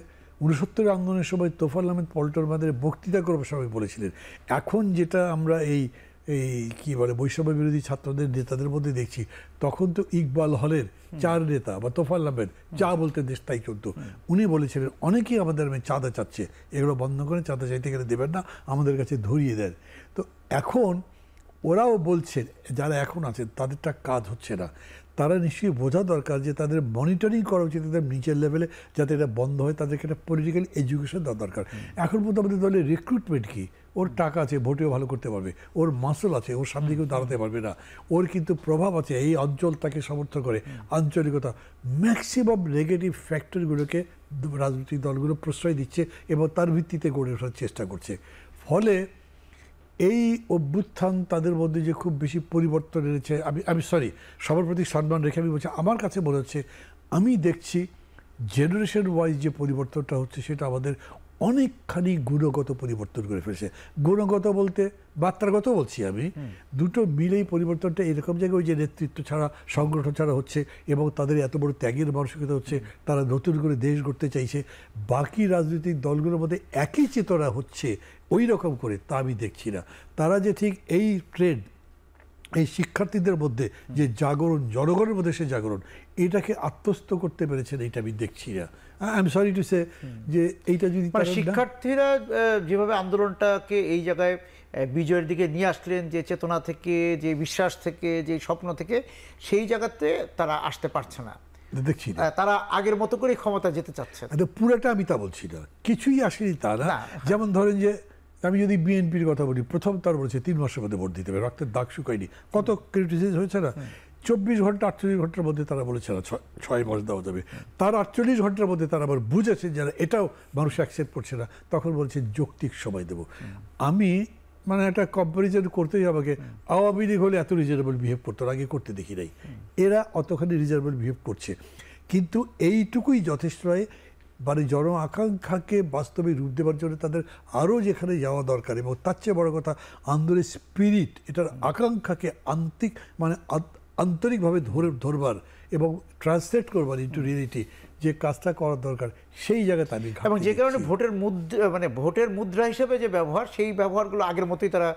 69 আন্দোলনের সময় তোফাল আহমেদ পল্টন বাজারে বক্তৃতা করবার সময় বলেছিলেন, এখন যেটা আমরা এই কি বলে বৈষম্য বিরোধী ছাত্রদের নেতাদের মধ্যে দেখছি, তখন তো ইকবাল হলের 4 নেতা বা তোফাল আহমেদ যা বলতেন দেশ তাই চলতো। উনি বলেছিলেন অনেকেই আমাদের চাঁদা চাচ্ছে, এগুলো বন্ধ করে, চাঁদা চাইতে গেলে দেবেন না, আমাদের কাছে ধরিয়ে দেন। তো এখন ওরাও বলছেন, যারা এখন আছেন তাদেরটা কাজ হচ্ছে না, তারা নিশ্চয়ই বোঝা দরকার যে তাদের মনিটরিং করা উচিত তাদের নিচের লেভেলে, যাতে এটা বন্ধ হয়। তাদেরকে একটা পলিটিক্যাল এডুকেশন দেওয়া দরকার। এখন পর্যন্ত আমাদের দলের রিক্রুটমেন্ট কি, ওর টাকা আছে, ভোটেও ভালো করতে পারবে, ওর মাসল আছে, ওর সামনে কেউ দাঁড়াতে পারবে না, ওর কিন্তু প্রভাব আছে, এই অঞ্চল তাকে সমর্থন করে, আঞ্চলিকতা, ম্যাক্সিমাম নেগেটিভ ফ্যাক্টরগুলোকে রাজনৈতিক দলগুলো প্রশ্রয় দিচ্ছে এবং তার ভিত্তিতে গড়ে ওঠার চেষ্টা করছে। ফলে এই অভ্যুত্থান তাদের মধ্যে যে খুব বেশি পরিবর্তন এনেছে, আমি সরি, সবার প্রতি সম্মান রেখে আমি বলছি, আমার কাছে মনে হচ্ছে, আমি দেখছি জেনারেশন ওয়াইজ যে পরিবর্তনটা হচ্ছে সেটা আমাদের অনেকখানি গুণগত পরিবর্তন করে ফেলেছে। গুণগত বলতে বার্তাগত বলছি আমি, দুটো মিলেই পরিবর্তনটা এরকম জায়গায় ওই যে নেতৃত্ব ছাড়া, সংগঠন ছাড়া হচ্ছে এবং তাদের এত বড় ত্যাগের মানসিকতা হচ্ছে, তারা নতুন করে দেশ গড়তে চাইছে, বাকি রাজনৈতিক দলগুলোর মধ্যে একই চেতনা হচ্ছে ওই রকম করে, তা আমি দেখছি না। তারা যে ঠিক এই ট্রেন্ড, এই শিক্ষার্থীদের মধ্যে যে জাগরণ, জনগণের মধ্যে সে জাগরণ, এটাকে আত্মস্থ করতে পেরেছেন, এইটা আমি দেখছি না। I am sorry to say যে এইটা যদি শিক্ষার্থীরা যেভাবে আন্দোলনটাকে এই জায়গায় বিজয়ের দিকে নিয়ে আসলেন, যে চেতনা থেকে, যে বিশ্বাস থেকে, যে স্বপ্ন থেকে, সেই জায়গাতে তারা আসতে পারছে না, দেখছি না। তারা আগের মতো করে ক্ষমতা যেতে চাচ্ছে। পুরোটা আমি তা বলছি না, কিছুই আসেনি তা না। যেমন ধরেন যে আমি যদি বিএনপির কথা বলি, প্রথম তার বলেছে 3 মাসের মধ্যে ভোট দিতে হবে, রক্তের দাগ শুকায়নি, কত ক্রিটিসাইজ হয়েছে না। 24 ঘন্টা 48 ঘন্টার মধ্যে তারা বলেছে না 6 মাস দেওয়া যাবে, তার 48 ঘন্টার মধ্যে তারা আবার বুঝেছে যারা এটাও মানুষ অ্যাকসেপ্ট করছে না, তখন বলছে যৌক্তিক সময় দেবো। আমি মানে একটা কম্পারিজন করতেই আমাকে, আওয়ামী লীগ হলে এত রিজনেবল বিহেভ করতো, আগে করতে দেখি নাই, এরা অতখানি রিজনেবল বিহেভ করছে। কিন্তু এইটুকুই যথেষ্ট নয়, মানে জন আকাঙ্ক্ষাকে বাস্তবে রূপ দেওয়ার জন্য তাদের আরও যেখানে যাওয়া দরকার, এবং তার চেয়ে বড় কথা আন্দোলনের স্পিরিট, এটার আকাঙ্ক্ষাকে আন্তরিকভাবে ধরবার এবং ট্রান্সলেট করবার ইন্টু রিয়েলিটি, যে কাজটা করার দরকার, সেই জায়গাতে আমি, এবং যে কারণে ভোটের মুদ্রা, মানে ভোটের মুদ্রা হিসেবে যে ব্যবহার, সেই ব্যবহারগুলো আগের মতোই তারা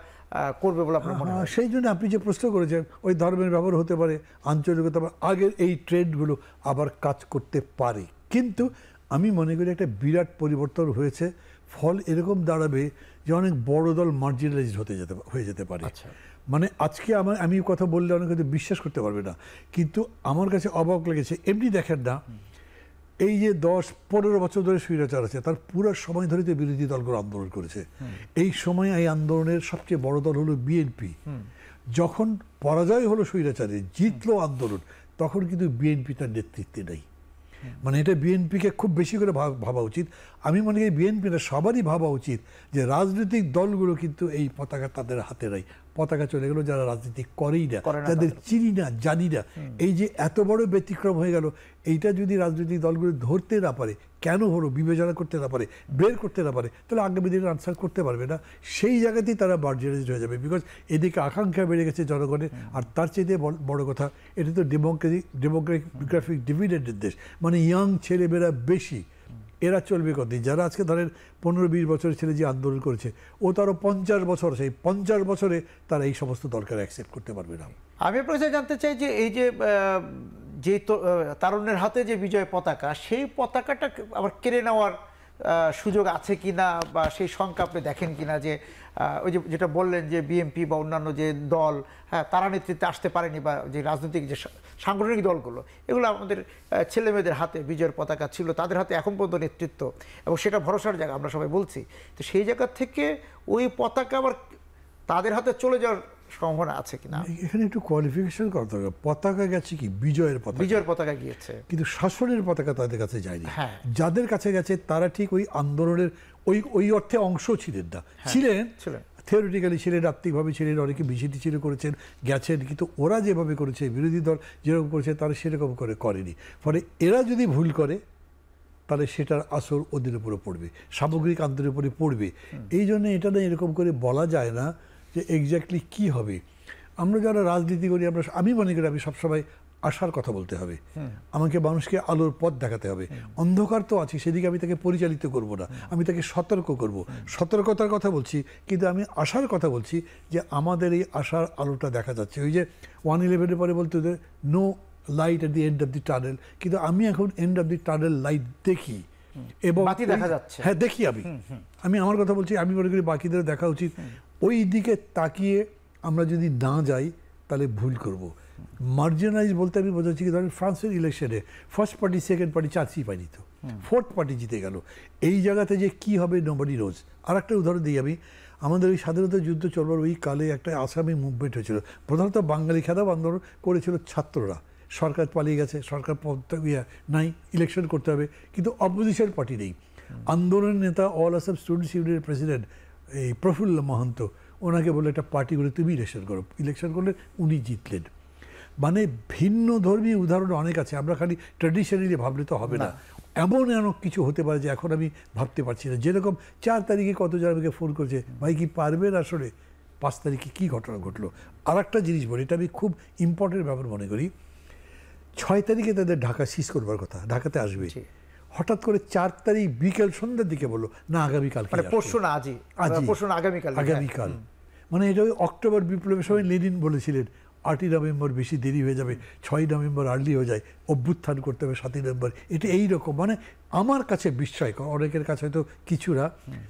করবে বলে আপনার মনে হয়? সেই জন্য আপনি যে প্রশ্ন করেছেন, ওই ধর্মের ব্যবহার হতে পারে, আঞ্চলিকতা, আগের এই ট্রেন্ডগুলো আবার কাজ করতে পারে। কিন্তু আমি মনে করি একটা বিরাট পরিবর্তন হয়েছে, ফল এরকম দাঁড়াবে যে অনেক বড় দল মার্জিনালাইজড হয়ে যেতে পারে। মানে আজকে আমি কথা বললে অনেকে হয়তো বিশ্বাস করতে পারবে না, কিন্তু আমার কাছে অবাক লেগেছে। এমনি দেখেন না, এই যে 10-15 বছর ধরে স্বৈরাচার আছে, তার পুরো সময় ধরে তো বিরোধী দলগুলো আন্দোলন করেছে। এই সময় এই আন্দোলনের সবচেয়ে বড় দল হলো বিএনপি। যখন পরাজয় হলো স্বৈরাচারে, জিতলো আন্দোলন, তখন কিন্তু বিএনপি তার নেতৃত্বে নেই। মানে এটা বিএনপিকে খুব বেশি করে ভাবা উচিত। আমি মনে করি বিএনপিটা সবারই ভাবা উচিত যে রাজনৈতিক দলগুলো কিন্তু এই পতাকা তাদের হাতে নাই, পতাকা চলে গেল যারা রাজনীতি করেই না, যাদের চিনি না, জানি না। এই যে এত বড় ব্যতিক্রম হয়ে গেল, এইটা যদি রাজনৈতিক দলগুলো ধরতে না পারে, কেন হলো বিবেচনা করতে না পারে, বের করতে না পারে, তাহলে আগামী দিনে আনসার করতে পারবে না। সেই জায়গাতেই তারা মার্জিনালাইজড হয়ে যাবে, বিকজ এদিকে আকাঙ্ক্ষা বেড়ে গেছে জনগণের। আর তার চেয়ে বড় কথা, এটা তো ডেমোগ্রাফিক ডিভিডেন্ডের দেশ, মানে ইয়াং ছেলেমেয়েরা বেশি, এরা চলবে কতদিন? যারা আজকে ধরেন 15-20 বছরের ছেলে যে আন্দোলন করেছে, ও তারও 50 বছর, সেই 50 বছরে তারা এই সমস্ত দরকার অ্যাকসেপ্ট করতে পারবে না। আমি আপনার কাছে জানতে চাই যে এই যে তারুণ্যের হাতে যে বিজয় পতাকা, সেই পতাকাটা আবার কেড়ে নেওয়ার সুযোগ আছে কিনা, বা সেই শঙ্কা আপনি দেখেন কিনা, যে ওই যে যেটা বললেন যে বিএনপি বা অন্যান্য যে দল, হ্যাঁ, তারা নেতৃত্বে আসতে পারেনি, বা যে রাজনৈতিক যে সাংগঠনিক দলগুলো, এগুলো আমাদের ছেলেমেয়েদের হাতে বিজয়ের পতাকা ছিল, তাদের হাতে এখন পর্যন্ত নেতৃত্ব, এবং সেটা ভরসার জায়গা, আমরা সবাই বলছি। তো সেই জায়গা থেকে ওই পতাকা আবার তাদের হাতে চলে যাওয়ার সম্ভাবনা আছে কিনা? এখানে একটু কোয়ালিফিকেশন করতে হবে। পতাকা গেছে কি বিজয়ের পতাকা, বিজয়ের পতাকা গিয়েছে, কিন্তু শাসনের পতাকা তাদের কাছে যায়নি। হ্যাঁ, যাদের কাছে গেছে তারা ঠিক ওই আন্দোলনের ওই অর্থে অংশ ছিলেন না, ছিলেন থিওরিটিক্যালি ছিলেন, আত্মিকভাবে ছিলেন, অনেকে বিজেপি ছিল করেছেন, গেছেন, কিন্তু ওরা যেভাবে করেছে, বিরোধী দল যেরকম করেছে, তারা সেরকম করে করেনি। ফলে এরা যদি ভুল করে, তাহলে সেটার আসর ওদের উপরে পড়বে, সামগ্রিক আন্দোলনের উপরে পড়বে। এই জন্য এটা না এরকম করে বলা যায় না যে এক্স্যাক্টলি কী হবে। আমরা যারা রাজনীতি করি, আমি মনে করি আমি সবসময় আশার কথা বলতে হবে, আমাকে মানুষকে আলোর পথ দেখাতে হবে। অন্ধকার তো আছে, সেদিকে আমি তাকে পরিচালিত করব না, আমি তাকে সতর্ক করব, সতর্কতার কথা বলছি, কিন্তু আমি আশার কথা বলছি যে আমাদের এই আশার আলোটা দেখা যাচ্ছে। ওই যে 1/11-এর পরে বলতে no light at the end of the tunnel, কিন্তু আমি এখন end of the tunnel light দেখি, এবং দেখা যাচ্ছে, হ্যাঁ দেখি। আমি আমার কথা বলছি, আমি মনে করি বাকিদের দেখা উচিত। ওই দিকে তাকিয়ে আমরা যদি না যাই, তাহলে ভুল করব। মার্জিনালাইজ বলতে আমি বোঝাচ্ছি কি, ধরেন ফ্রান্সের ইলেকশনে ফার্স্ট পার্টি, সেকেন্ড পার্টি চান্সই পাইনি, তো ফোর্থ পার্টি জিতে গেল। এই জায়গাতে যে কি হবে নোবডি নোজ। আর একটা উদাহরণ দিই আমি, আমাদের ওই স্বাধীনতা যুদ্ধ চলবার ওই কালে একটা আসামি মুভমেন্ট হয়েছিল, প্রধানত বাঙালি খেদাব আন্দোলন করেছিল ছাত্ররা। সরকার পালিয়ে গেছে, সরকার নাই, ইলেকশন করতে হবে, কিন্তু অপোজিশন পার্টি নেই। আন্দোলনের নেতা অল আসাম স্টুডেন্টস ইউনিয়নের প্রেসিডেন্ট এই প্রফুল্ল মহন্ত, ওনাকে বলে একটা পার্টি করে তুমি ইলেকশন করো, ইলেকশন করলে উনি জিতলেন। মানে ভিন্ন ধর্মী উদাহরণ অনেক আছে, আমরা খালি ট্র্যাডিশনালি ভাবলে তো হবে না। এমন এমন কিছু হতে পারে যে এখন আমি ভাবতে পারছি না। যেরকম 4 তারিখে কতজন আমাকে ফোন করছে, ভাই কি পারবেন আসলে, 5 তারিখে কী ঘটনা ঘটলো। আর একটা জিনিস বলি, এটা আমি খুব ইম্পর্টেন্ট ব্যাপার মনে করি। 6 তারিখে তাদের ঢাকা সিজ করবার কথা, ঢাকাতে আসবে, হঠাৎ করে 4 তারিখ বিকেল সন্ধ্যার দিকে বললো না আগামীকাল, মানে পরশু না আজই, পরশু না আগামীকাল, আগামীকাল। মানে এটা ওই অক্টোবর বিপ্লবের সময় লেনিন বলেছিলেন 8ই নভেম্বর বেশি দেরি হয়ে যাবে, 6ই নভেম্বর আর্লি হয়ে যায়, অভ্যুত্থান করতে হবে 7ই নভেম্বর। এটা এইরকম, মানে আমার কাছে বিস্ময়কর, অনেকের কাছে হয়তো কিছুটা।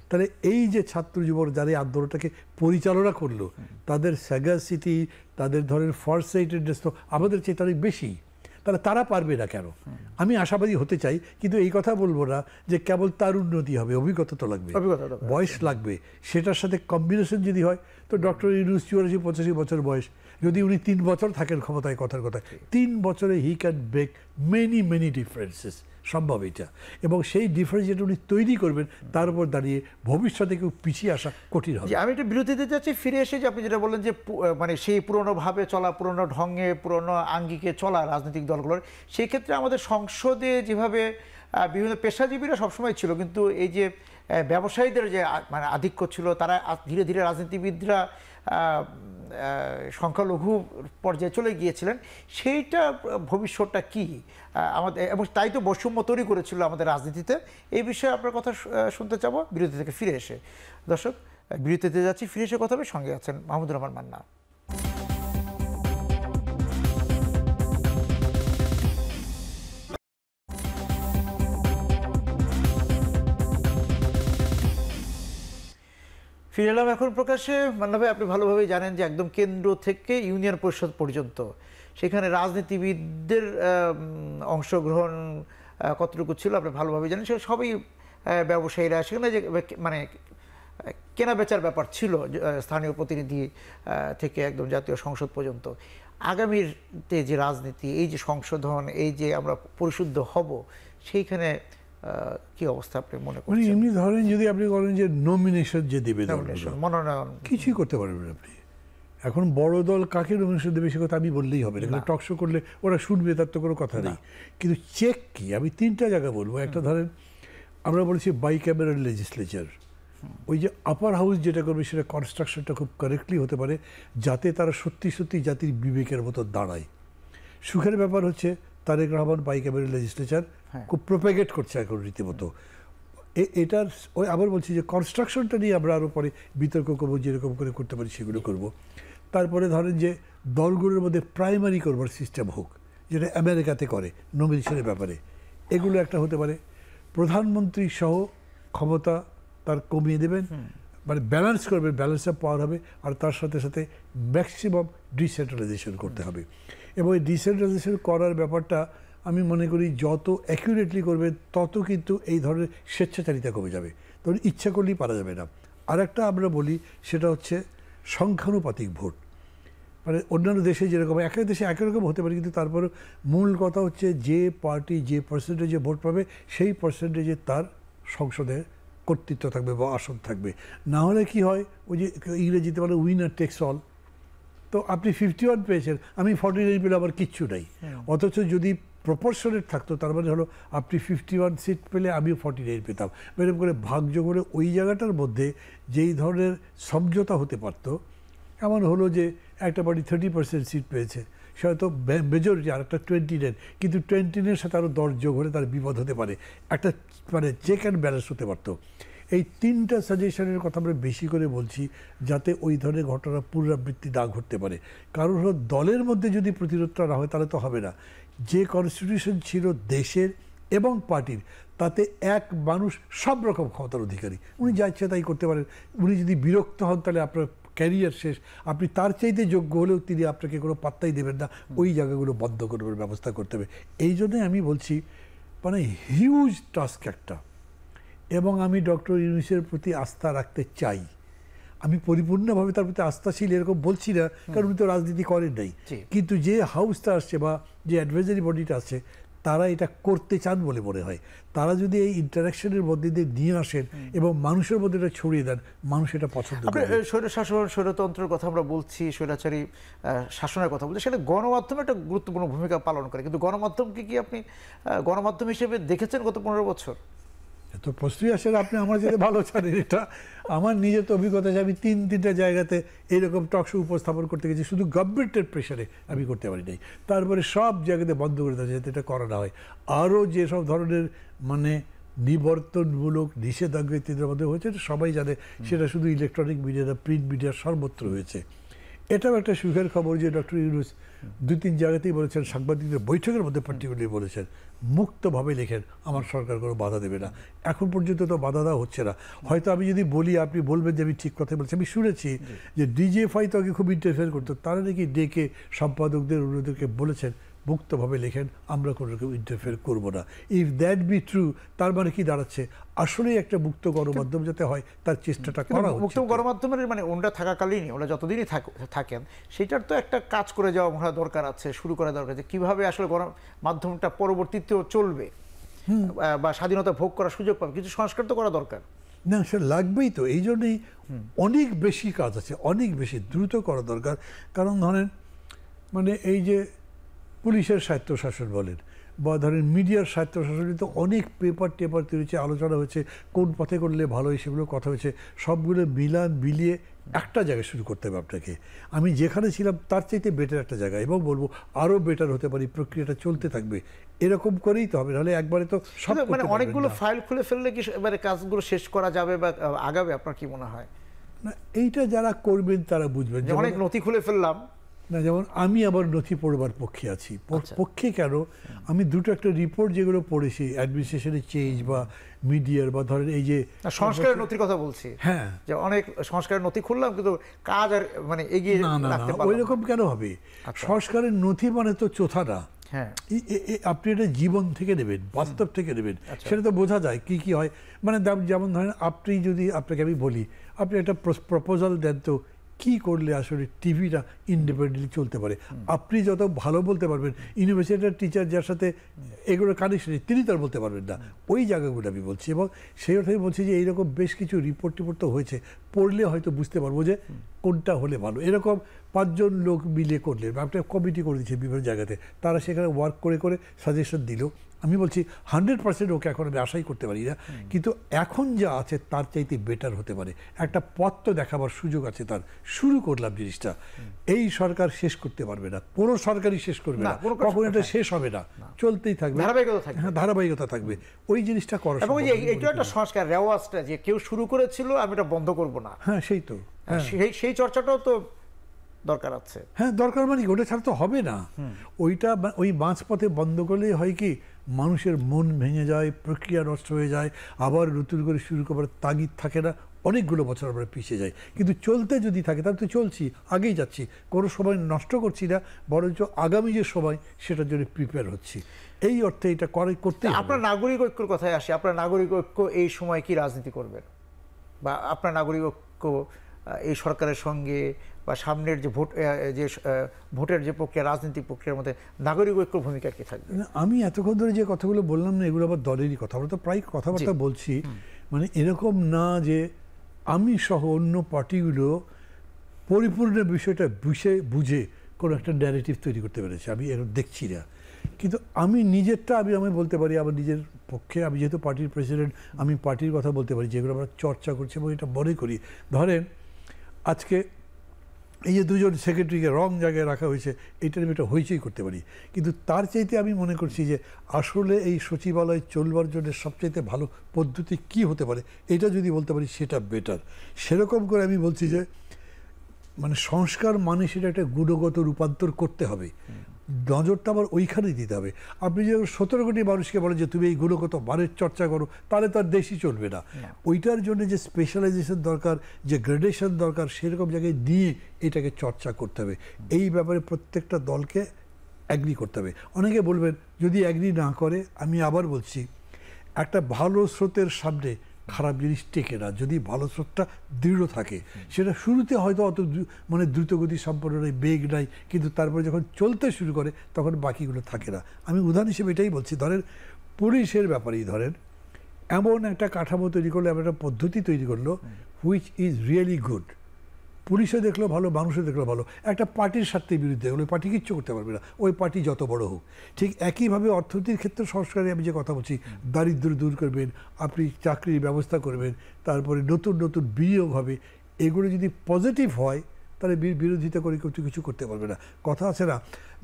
তাহলে এই যে ছাত্র যুবক যারা এই আন্দোলনটাকে পরিচালনা করলো, তাদের স্যাগাসিটি, তাদের ধরেন ফরসাইটেডনেস তো আমাদের চেয়ে অনেক বেশি। তাহলে তারা পারবে না কেন? আমি আশাবাদী হতে চাই, কিন্তু এই কথা বলবো না যে কেবল তার উন্নতি হবে, অভিজ্ঞতা তো লাগবে, বয়স লাগবে। সেটার সাথে কম্বিনেশন যদি হয়, তো ডক্টর ইউনূস 84-85 বছর বয়স, যদি উনি 3 বছর থাকেন ক্ষমতায়, কথার কথা 3 বছরে he can break many differences, সম্ভব এটা। এবং সেই ডিফারেন্স যেটা উনি তৈরি করবেন, তার উপর দাঁড়িয়ে ভবিষ্যতে কেউ পিছিয়ে আসা কঠিন হবে। আমি একটা বিরতি দিতে চাচ্ছি, ফিরে এসে যে আপনি যেটা বললেন যে মানে সেই পুরনো ভাবে চলা, পুরনো ঢঙ্গে, পুরনো আঙ্গিকে চলা রাজনৈতিক দলগুলোর, সেই ক্ষেত্রে আমাদের সংসদে যেভাবে বিভিন্ন পেশাজীবীরা সবসময় ছিল, কিন্তু এই যে ব্যবসায়ীদের যে মানে আধিক্য ছিল, তারা ধীরে ধীরে রাজনীতিবিদরা সংখ্যালঘু পর্যায়ে চলে গিয়েছিলেন। সেইটা ভবিষ্যৎটা কি আমাদের, এবং তাই তো বৈষম্য তৈরি করেছিল আমাদের রাজনীতিতে। এই বিষয়ে আপনার কথা শুনতে চাবো বিরতি থেকে ফিরে এসে। দর্শক, বিরতিতে যাচ্ছি, ফিরে এসে কথা হবে, সঙ্গে আছেন মাহমুদুর রহমান মান্না। ফিরে এলাম এখন প্রকাশ্যে। মান্না ভাই, আপনি ভালোভাবেই জানেন যে একদম কেন্দ্র থেকে ইউনিয়ন পরিষদ পর্যন্ত সেখানে রাজনীতিবিদদের অংশগ্রহণ কতটুকু ছিল আপনি ভালোভাবেই জানেন। সেটা সবই ব্যবসায়ীরা, সেখানে যে মানে কেনা বেচার ব্যাপার ছিল, স্থানীয় প্রতিনিধি থেকে একদম জাতীয় সংসদ পর্যন্ত। আগামীতে যে রাজনীতি, এই যে সংশোধন, এই যে আমরা পরিশুদ্ধ হব, সেইখানে কি অবস্থা আপনি মনে করেন? এমনি ধরেন যদি আপনি বলেন যে নমিনেশন যে দেবে, মনোনয়ন, কিছুই করতে পারবেন আপনি। এখন বড় দল কাকে নমিনেশন দেবে সে কথা আমি বললেই হবে না, টকশো করলে ওরা শুনবে, তার তো কোনো কথা নেই। কিন্তু চেক কি, আমি 3টা জায়গা বলবো। একটা ধরেন আমরা বলেছি বাইক্যামেরাল লেজিসলেচার, ওই যে আপার হাউস যেটা করবে সেটা কনস্ট্রাকশনটা খুব কারেক্টলি হতে পারে, যাতে তারা সত্যি সত্যি জাতির বিবেকের মতো দাঁড়ায়। সুখের ব্যাপার হচ্ছে তারেক রহমান বাইক্যামেরাল লেজিসলেচার খুব প্রোপাগেট করছে এখন রীতিমতো। এটার ওই আবার বলছি যে কনস্ট্রাকশনটা নিয়ে আমরা আরও পরে বিতর্ক করবো, যেরকম করে করতে পারি সেগুলো করব। তারপরে ধরেন যে দলগুলোর মধ্যে প্রাইমারি করবার সিস্টেম হোক, যেটা আমেরিকাতে করে নমিনেশনের ব্যাপারে, এগুলো একটা হতে পারে। প্রধানমন্ত্রী সহ ক্ষমতা তার কমিয়ে দেবেন, মানে ব্যালেন্স করবেন, ব্যালেন্স অফ পাওয়ার হবে। আর তার সাথে সাথে ম্যাক্সিমাম ডিসেন্ট্রালাইজেশন করতে হবে। এবং এই ডিসেন্ট্রালাইজেশন করার ব্যাপারটা আমি মনে করি যত অ্যাকিউরেটলি করবে, তত কিন্তু এই ধরনের স্বেচ্ছাচারিতা কমে যাবে, তখন ইচ্ছা করলেই পারা যাবে না। আর একটা আমরা বলি, সেটা হচ্ছে সংখ্যানুপাতিক ভোট। মানে অন্যান্য দেশে যেরকম, এক এক দেশে একই রকম হতে পারে, কিন্তু তারপরে মূল কথা হচ্ছে যে পার্টি যে পার্সেন্টেজে ভোট পাবে, সেই পার্সেন্টেজে তার সংসদে কর্তৃত্ব থাকবে বা আসন থাকবে। না হলে কি হয়, ওই যে ইংরেজিতে বলে উইনার টেক্স অল। তো আপনি 51 পেয়েছেন, আমি 49 পেলে আবার কিচ্ছু নাই। অথচ যদি প্রপোর্শনেট থাকতো, তার মানে হলো আপনি 51 সিট পেলে আমিও 49 পেতাম, এরকম করে ভাগযোগ হলে ওই জায়গাটার মধ্যে যেই ধরনের সমঝোতা হতে পারত। এমন হলো যে একটা পার্টি 30% সিট পেয়েছে, সে হয়তো মেজরিটি, আর একটা 29, কিন্তু 29-এর সাথে আরও 10 যোগ হলে তার বিপদ হতে পারে, একটা মানে চেক অ্যান্ড ব্যালেন্স হতে পারতো। এই 3টা সাজেশনের কথা আমরা বেশি করে বলছি, যাতে ওই ধরনের ঘটনা পুনরাবৃত্তি না ঘটতে পারে। কারণ হলো দলের মধ্যে যদি প্রতিরোধটা না হয়, তাহলে তো হবে না। যে কনস্টিটিউশন ছিল দেশের এবং পার্টির, তাতে এক মানুষ সব রকম ক্ষমতার অধিকারী, উনি যা ইচ্ছা তাই করতে পারেন। উনি যদি বিরক্ত হন, তাহলে আপনার ক্যারিয়ার শেষ। আপনি তার চাইতে যোগ্য হলেও তিনি আপনাকে কোনো পাত্তাই দেবেন না। ওই জায়গাগুলো বন্ধ করবার ব্যবস্থা করতে হবে। এই জন্যই আমি বলছি, মানে হিউজ টাস্ক একটা। এবং আমি ডক্টর ইউনূসের প্রতি আস্থা রাখতে চাই। আমি পরিপূর্ণভাবে তার প্রতি আস্থাশীল এরকম বলছি না, কারণ উনি তো রাজনীতি করেন নাই। কিন্তু যে হাউসটা আসছে বা যে অ্যাডভাইজারি বডিটা আসছে, তারা এটা করতে চান বলে মনে হয়। তারা যদি এই ইন্টারাকশনের মধ্যে দিয়ে নিয়ে আসেন এবং মানুষের মধ্যে এটা ছড়িয়ে দেন, মানুষ এটা পছন্দ করে। স্বৈরশাসন, স্বৈরতন্ত্রের কথা আমরা বলছি, স্বৈরাচারী শাসনের কথা বলছি, সেটা গণমাধ্যমে একটা গুরুত্বপূর্ণ ভূমিকা পালন করে, কিন্তু গণমাধ্যমকে কি আপনি গণমাধ্যম হিসেবে দেখেছেন গত 15 বছর? তো প্রশ্নই আসে, আপনি আমার যেতে ভালো জানেন এটা। আমার নিজের তো অভিজ্ঞতা আছে, আমি তিনটা জায়গাতে এরকম টক শো উপস্থাপন করতে গেছি, শুধু গভর্নমেন্টের প্রেশারে আমি করতে পারি নাই। তারপরে সব জায়গাতে বন্ধ করে দেওয়া যাতে এটা করা না হয়। আরও যেসব ধরনের মানে নিবর্তনমূলক নিষেধাজ্ঞা ইত্যাদির মধ্যে হয়েছে সবাই জানে, সেটা শুধু ইলেকট্রনিক মিডিয়া না, প্রিন্ট মিডিয়া সর্বত্র হয়েছে। এটাও একটা সুখের খবর যে ডক্টর ইউনূস 2-3 জায়গাতেই বলেছেন, সাংবাদিকদের বৈঠকের মধ্যে পার্টিকুলারলি বলেছেন, মুক্তভাবে লেখেন, আমার সরকার কোনো বাধা দেবে না। এখন পর্যন্ত তো বাধা দেওয়া হচ্ছে না। হয়তো আমি যদি বলি আপনি বলবেন যে আমি ঠিক কথা বলছি। আমি শুনেছি যে ডিজিএফআই তো আগে খুব ইন্টারফেয়ার করতো, তারা নাকি ডেকে সম্পাদকদের অন্যদেরকে বলেছেন মুক্তভাবে লেখেন, আমরা কোনো রকম ইন্টারফেয়ার করবো না। ইফ দ্যাট বি ট্রু, তার মানে কি দাঁড়াচ্ছে, আসলেই একটা মুক্ত গণমাধ্যম যাতে হয় তার চেষ্টাটা করা হচ্ছে। মুক্ত গণমাধ্যমের মানে ওনরা থাকাকালীনই, ওরা যতদিনই থাকেন, সেটার তো একটা কাজ করে যাওয়া মনে হয় দরকার আছে, শুরু করা দরকার, যে কীভাবে আসলে গণমাধ্যমটা পরবর্তীতেও চলবে বা স্বাধীনতা ভোগ করার সুযোগ পাবে, কিছু সংস্কার তো করা দরকার। না, সে লাগবেই তো। এই জন্যই অনেক বেশি কাজ আছে, অনেক বেশি দ্রুত করা দরকার। কারণ ধরেন মানে এই যে পুলিশের স্বায়ত্তশাসন বলেন বা ধরেন মিডিয়ার স্বায়ত্তশাসন, তো অনেক পেপার টেপার তৈরি, আলোচনা হয়েছে, কোন পথে করলে ভালো হয় সেগুলো কথা হয়েছে। সবগুলো মিলিয়ে একটা জায়গায় শুরু করতে হবে আপনাকে। আমি যেখানে ছিলাম তার চাইতে বেটার একটা জায়গা, এবং বলবো আরও বেটার হতে পারি, প্রক্রিয়াটা চলতে থাকবে, এরকম করেই তো হবে, নাহলে একবারে তো সব মানে অনেকগুলো ফাইল খুলে ফেললে কি এবারে কাজগুলো শেষ করা যাবে বা আগাবে, আপনার কি মনে হয়? না, এইটা যারা করবেন তারা বুঝবেন। অনেক নথি খুলে ফেললাম না, যেমন আমি আবার নথি পড়বার পক্ষে আছি। পক্ষে কেন, আমি দুটো একটা রিপোর্ট যেগুলো পড়েছি, অ্যাডমিনিস্ট্রেশনের চেঞ্জ বা মিডিয়ার বা ধরেন এই যে সংস্কারের নথির কথা বলছি, হ্যাঁ, যে অনেক সংস্কারের নথি খুললাম কিন্তু কাজ আর মানে এগিয়ে রাখতে পারলাম না। ওই রকম কেন হবে? সংস্কারের নথি মানে তো চোথা না। হ্যাঁ, আপনি এটা জীবন থেকে নেবেন, বাস্তব থেকে নেবেন, সেটা তো বোঝা যায় কি কি হয়। মানে যেমন ধরেন আপনি যদি, আপনাকে আমি বলি, আপনি একটা প্রপোজাল দেন তো কী করলে আসলে টিভিটা ইন্ডিপেন্ডেন্টলি চলতে পারে। আপনি যত ভালো বলতে পারবেন, ইউনিভার্সিটির টিচার যার সাথে এগুলো কানেকশন তিনি তার বলতে পারবেন না। ওই জায়গাগুলো আমি বলছি, এবং সেই অর্থে বলছি যে এইরকম বেশ কিছু রিপোর্ট টিপোর্ট তো হয়েছে, পড়লে হয়তো বুঝতে পারবো যে কোনটা হলে ভালো। এরকম 5 জন লোক মিলে করলে, একটা কমিটি করে দিচ্ছে বিভিন্ন জায়গাতে, তারা সেখানে ওয়ার্ক করে সাজেশন দিল। আমি বলছি 100% ওকে এখন আমি আশাই করতে পারি না, কিন্তু এখন যা আছে তার চাইতে বেটার হতে পারে। একটা পথ তো দেখাবার সুযোগ আছে তার। শুরু করলাম জিনিসটা, এই সরকার শেষ করতে পারবে না, কোনো সরকারই শেষ করবে না, কখন এটা শেষ হবে না, চলতেই থাকবে, ধারাবাহিকতা থাকবে। ওই জিনিসটা করা, এবং এইটা একটা সংস্কার, রেওয়াজটা, যে কেউ শুরু করেছিল আমি এটা বন্ধ করব না। হ্যাঁ, সেই তো, সেই চর্চাটাও তো দরকার আছে। হ্যাঁ, দরকার, মানে ওটা ছাড়া তো হবে না। ওইটা ওই মাঝপথে বন্ধ করলেই হয় কি, মানুষের মন ভেঙে যায়, প্রক্রিয়া নষ্ট হয়ে যায়, আবার নতুন করে শুরু করার তাগিদ থাকে না, অনেকগুলো বছর আমরা পিছিয়ে যাই। কিন্তু চলতে যদি থাকে তাহলে তো চলছি, আগেই যাচ্ছি, কোনো সময় নষ্ট করছি না, বরঞ্চ আগামী যে সময় সেটার জন্য প্রিপেয়ার হচ্ছি। এই অর্থে এটা করতে। আপনার নাগরিক ঐক্যর কথায় আসি, আপনার নাগরিক ঐক্য এই সময় কি রাজনীতি করবেন, বা আপনার নাগরিক ঐক্য এই সরকারের সঙ্গে বা সামনের যে ভোটের যে প্রক্রিয়া, রাজনৈতিক প্রক্রিয়ার মধ্যে নাগরিক ঐক্য ভূমিকা কি থাকবে? আমি এতক্ষণ ধরে যে কথাগুলো বললাম না, এগুলো আবার দলেরই কথা, আমরা তো প্রায় কথাবার্তা বলছি। মানে এরকম না যে আমি সহ অন্য পার্টিগুলো পরিপূর্ণ বিষয়টা বুঝে কোনো একটা ন্যারেটিভ তৈরি করতে পেরেছে, আমি এখন দেখছি না। কিন্তু আমি নিজেরটা আমি বলতে পারি, আমার নিজের পক্ষে, আমি যেহেতু পার্টির প্রেসিডেন্ট, আমি পার্টির কথা বলতে পারি, যেগুলো আমরা চর্চা করছি এবং এটা মনে করি। ধরেন আজকে এই যে 2 জন সেক্রেটারিকে রং জায়গায় রাখা হয়েছে, এইটার আমি একটা হইচই করতে পারি, কিন্তু তার চাইতে আমি মনে করছি যে আসলে এই সচিবালয় চলবার জন্য সবচাইতে ভালো পদ্ধতি কি হতে পারে, এটা যদি বলতে পারি সেটা বেটার। সেরকম করে আমি বলছি যে মানে সংস্কার মানে সেটা একটা গুণগত রূপান্তর করতে হবে, নজরটা আবার ওইখানেই দিতে হবে। আপনি যে 17 কোটি মানুষকে বলেন যে তুমি এই গুণগত মানের চর্চা করো, তাহলে তার দেশই চলবে না। ওইটার জন্য যে স্পেশালাইজেশন দরকার, যে গ্রেডেশন দরকার, সেরকম জায়গায় নিয়ে এটাকে চর্চা করতে হবে। এই ব্যাপারে প্রত্যেকটা দলকে অ্যাগ্রি করতে হবে। অনেকে বলবেন যদি অ্যাগ্রি না করে, আমি আবার বলছি একটা ভালো স্রোতের সামনে খারাপ জিনিস টেকে না। যদি ভালো স্রোতটা দৃঢ় থাকে, সেটা শুরুতে হয়তো অত মানে দ্রুতগতি সম্পন্ন নয়, বেগ নাই, কিন্তু তারপরে যখন চলতে শুরু করে তখন বাকিগুলো থাকে না। আমি উদাহরণ হিসেবে এটাই বলছি, ধরেন পুলিশের ব্যাপারেই ধরেন, এমন একটা কাঠামো তৈরি করলো, এমন একটা পদ্ধতি তৈরি করলো হুইচ ইজ রিয়েলি গুড। পুলিশও দেখলো ভালো, মানুষও দেখলো ভালো। একটা পার্টির স্বার্থের বিরুদ্ধে ওই পার্টি কিচ্ছু করতে পারবে না, ওই পার্টি যত বড় হোক। ঠিক একইভাবে অর্থনীতির ক্ষেত্রে সংস্কারে আমি যে কথা বলছি, দারিদ্র দূর করবেন, আপনি চাকরির ব্যবস্থা করবেন, তারপরে নতুন নতুন বিনিয়োগ হবে, এগুলো যদি পজিটিভ হয় তাহলে বিরোধিতা করে কেউ কিছু করতে পারবে না। কথা আছে না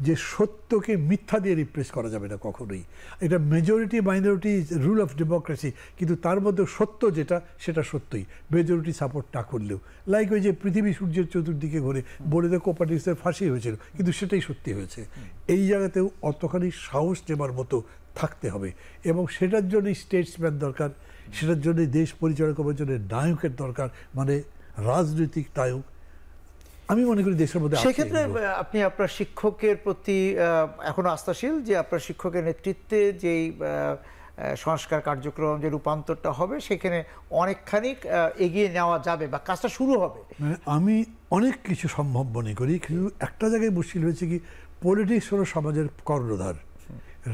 যে সত্যকে মিথ্যা দিয়ে রিপ্লেস করা যাবে না কখনোই। এটা majority minority rule of democracy, কিন্তু তার মধ্যে সত্য যেটা সেটা সত্যই, মেজরিটি সাপোর্ট না করলেও। লাইক ওই যে পৃথিবী সূর্যের চতুর্দিকে ঘুরে বলে যে কোপারনিকাসের ফাঁসি হয়েছিল, কিন্তু সেটাই সত্যি হয়েছে। এই জায়গাতেও অতখানি সাহস নেবার মতো থাকতে হবে, এবং সেটার জন্যই স্টেটসম্যান দরকার, সেটার জন্যই দেশ পরিচালনা করার জন্য নায়কের দরকার, মানে রাজনৈতিক নায়ক। আমি মনে করি দেশের মধ্যে সেক্ষেত্রে আপনি আপনার শিক্ষকের প্রতি এখনো আস্থাশীল যে আপনার শিক্ষকের নেতৃত্বে যেই সংস্কার কার্যক্রম, যে রূপান্তরটা হবে, সেখানে অনেকখানি এগিয়ে নেওয়া যাবে বা কাজটা শুরু হবে? আমি অনেক কিছু সম্ভব মনে করি, কিন্তু একটা জায়গায় মুশকিল হয়েছে কি, পলিটিক্স হলো সমাজের কর্ণধার,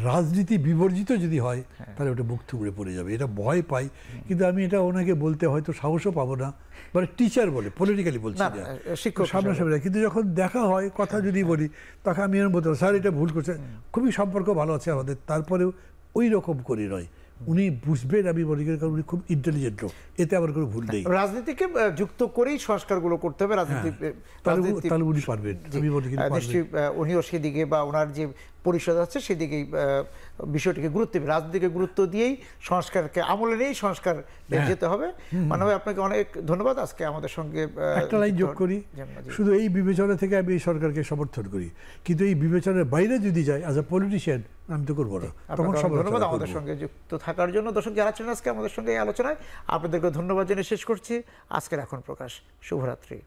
রাজনীতি বিবর্জিত যদি হয় তাহলে ওটা মুখ থুবড়ে পড়ে যাবে, এটা ভয় পাই। কিন্তু আমি এটা ওনাকে বলতে হয়তো সাহসও পাবো না, মানে টিচার বলে পলিটিক্যালি বলছি না, শিক্ষক সামনাসামনি। কিন্তু যখন দেখা হয়, কথা যদি বলি, তখন আমি এরকম বলতে স্যার এটা ভুল করছে, খুবই সম্পর্ক ভালো আছে আমাদের, তারপরেও ওই রকম করে নয়, উনি বুঝবেন আমি মনে করি, কারণ উনি খুব ইন্টেলিজেন্ট লোক, এতে আমার কোনো ভুল নেই। রাজনীতিকে যুক্ত করেই সংস্কারগুলো করতে হবে, রাজনীতি তাহলে উনি পারবেন, আমি মনে করি নিশ্চয়ই উনিও সেদিকে, বা ওনার যে পরিষদ আছে সেদিকেই বিষয়টিকে গুরুত্ব দেবে, রাজনীতিকে গুরুত্ব দিয়েই সংস্কারকে আমলে নিয়েই সংস্কার যেতে হবে। মানে আপনাকে অনেক ধন্যবাদ। আজকে আমাদের সঙ্গে একটা লাইন যোগ করি, শুধু এই বিবেচনা থেকে আমি এই সরকারকে সমর্থন করি, কিন্তু এই বিবেচনার বাইরে যদি যায় অ্যাজ আ পলিটিশিয়ান আমি তো করবো না। তখন ধন্যবাদ আমাদের সঙ্গে যুক্ত থাকার জন্য। দর্শক যারা ছিলেন আজকে আমাদের সঙ্গে এই আলোচনায়, আপনাদেরকে ধন্যবাদ জানিয়ে শেষ করছি আজকের এখন প্রকাশ। শুভরাত্রি।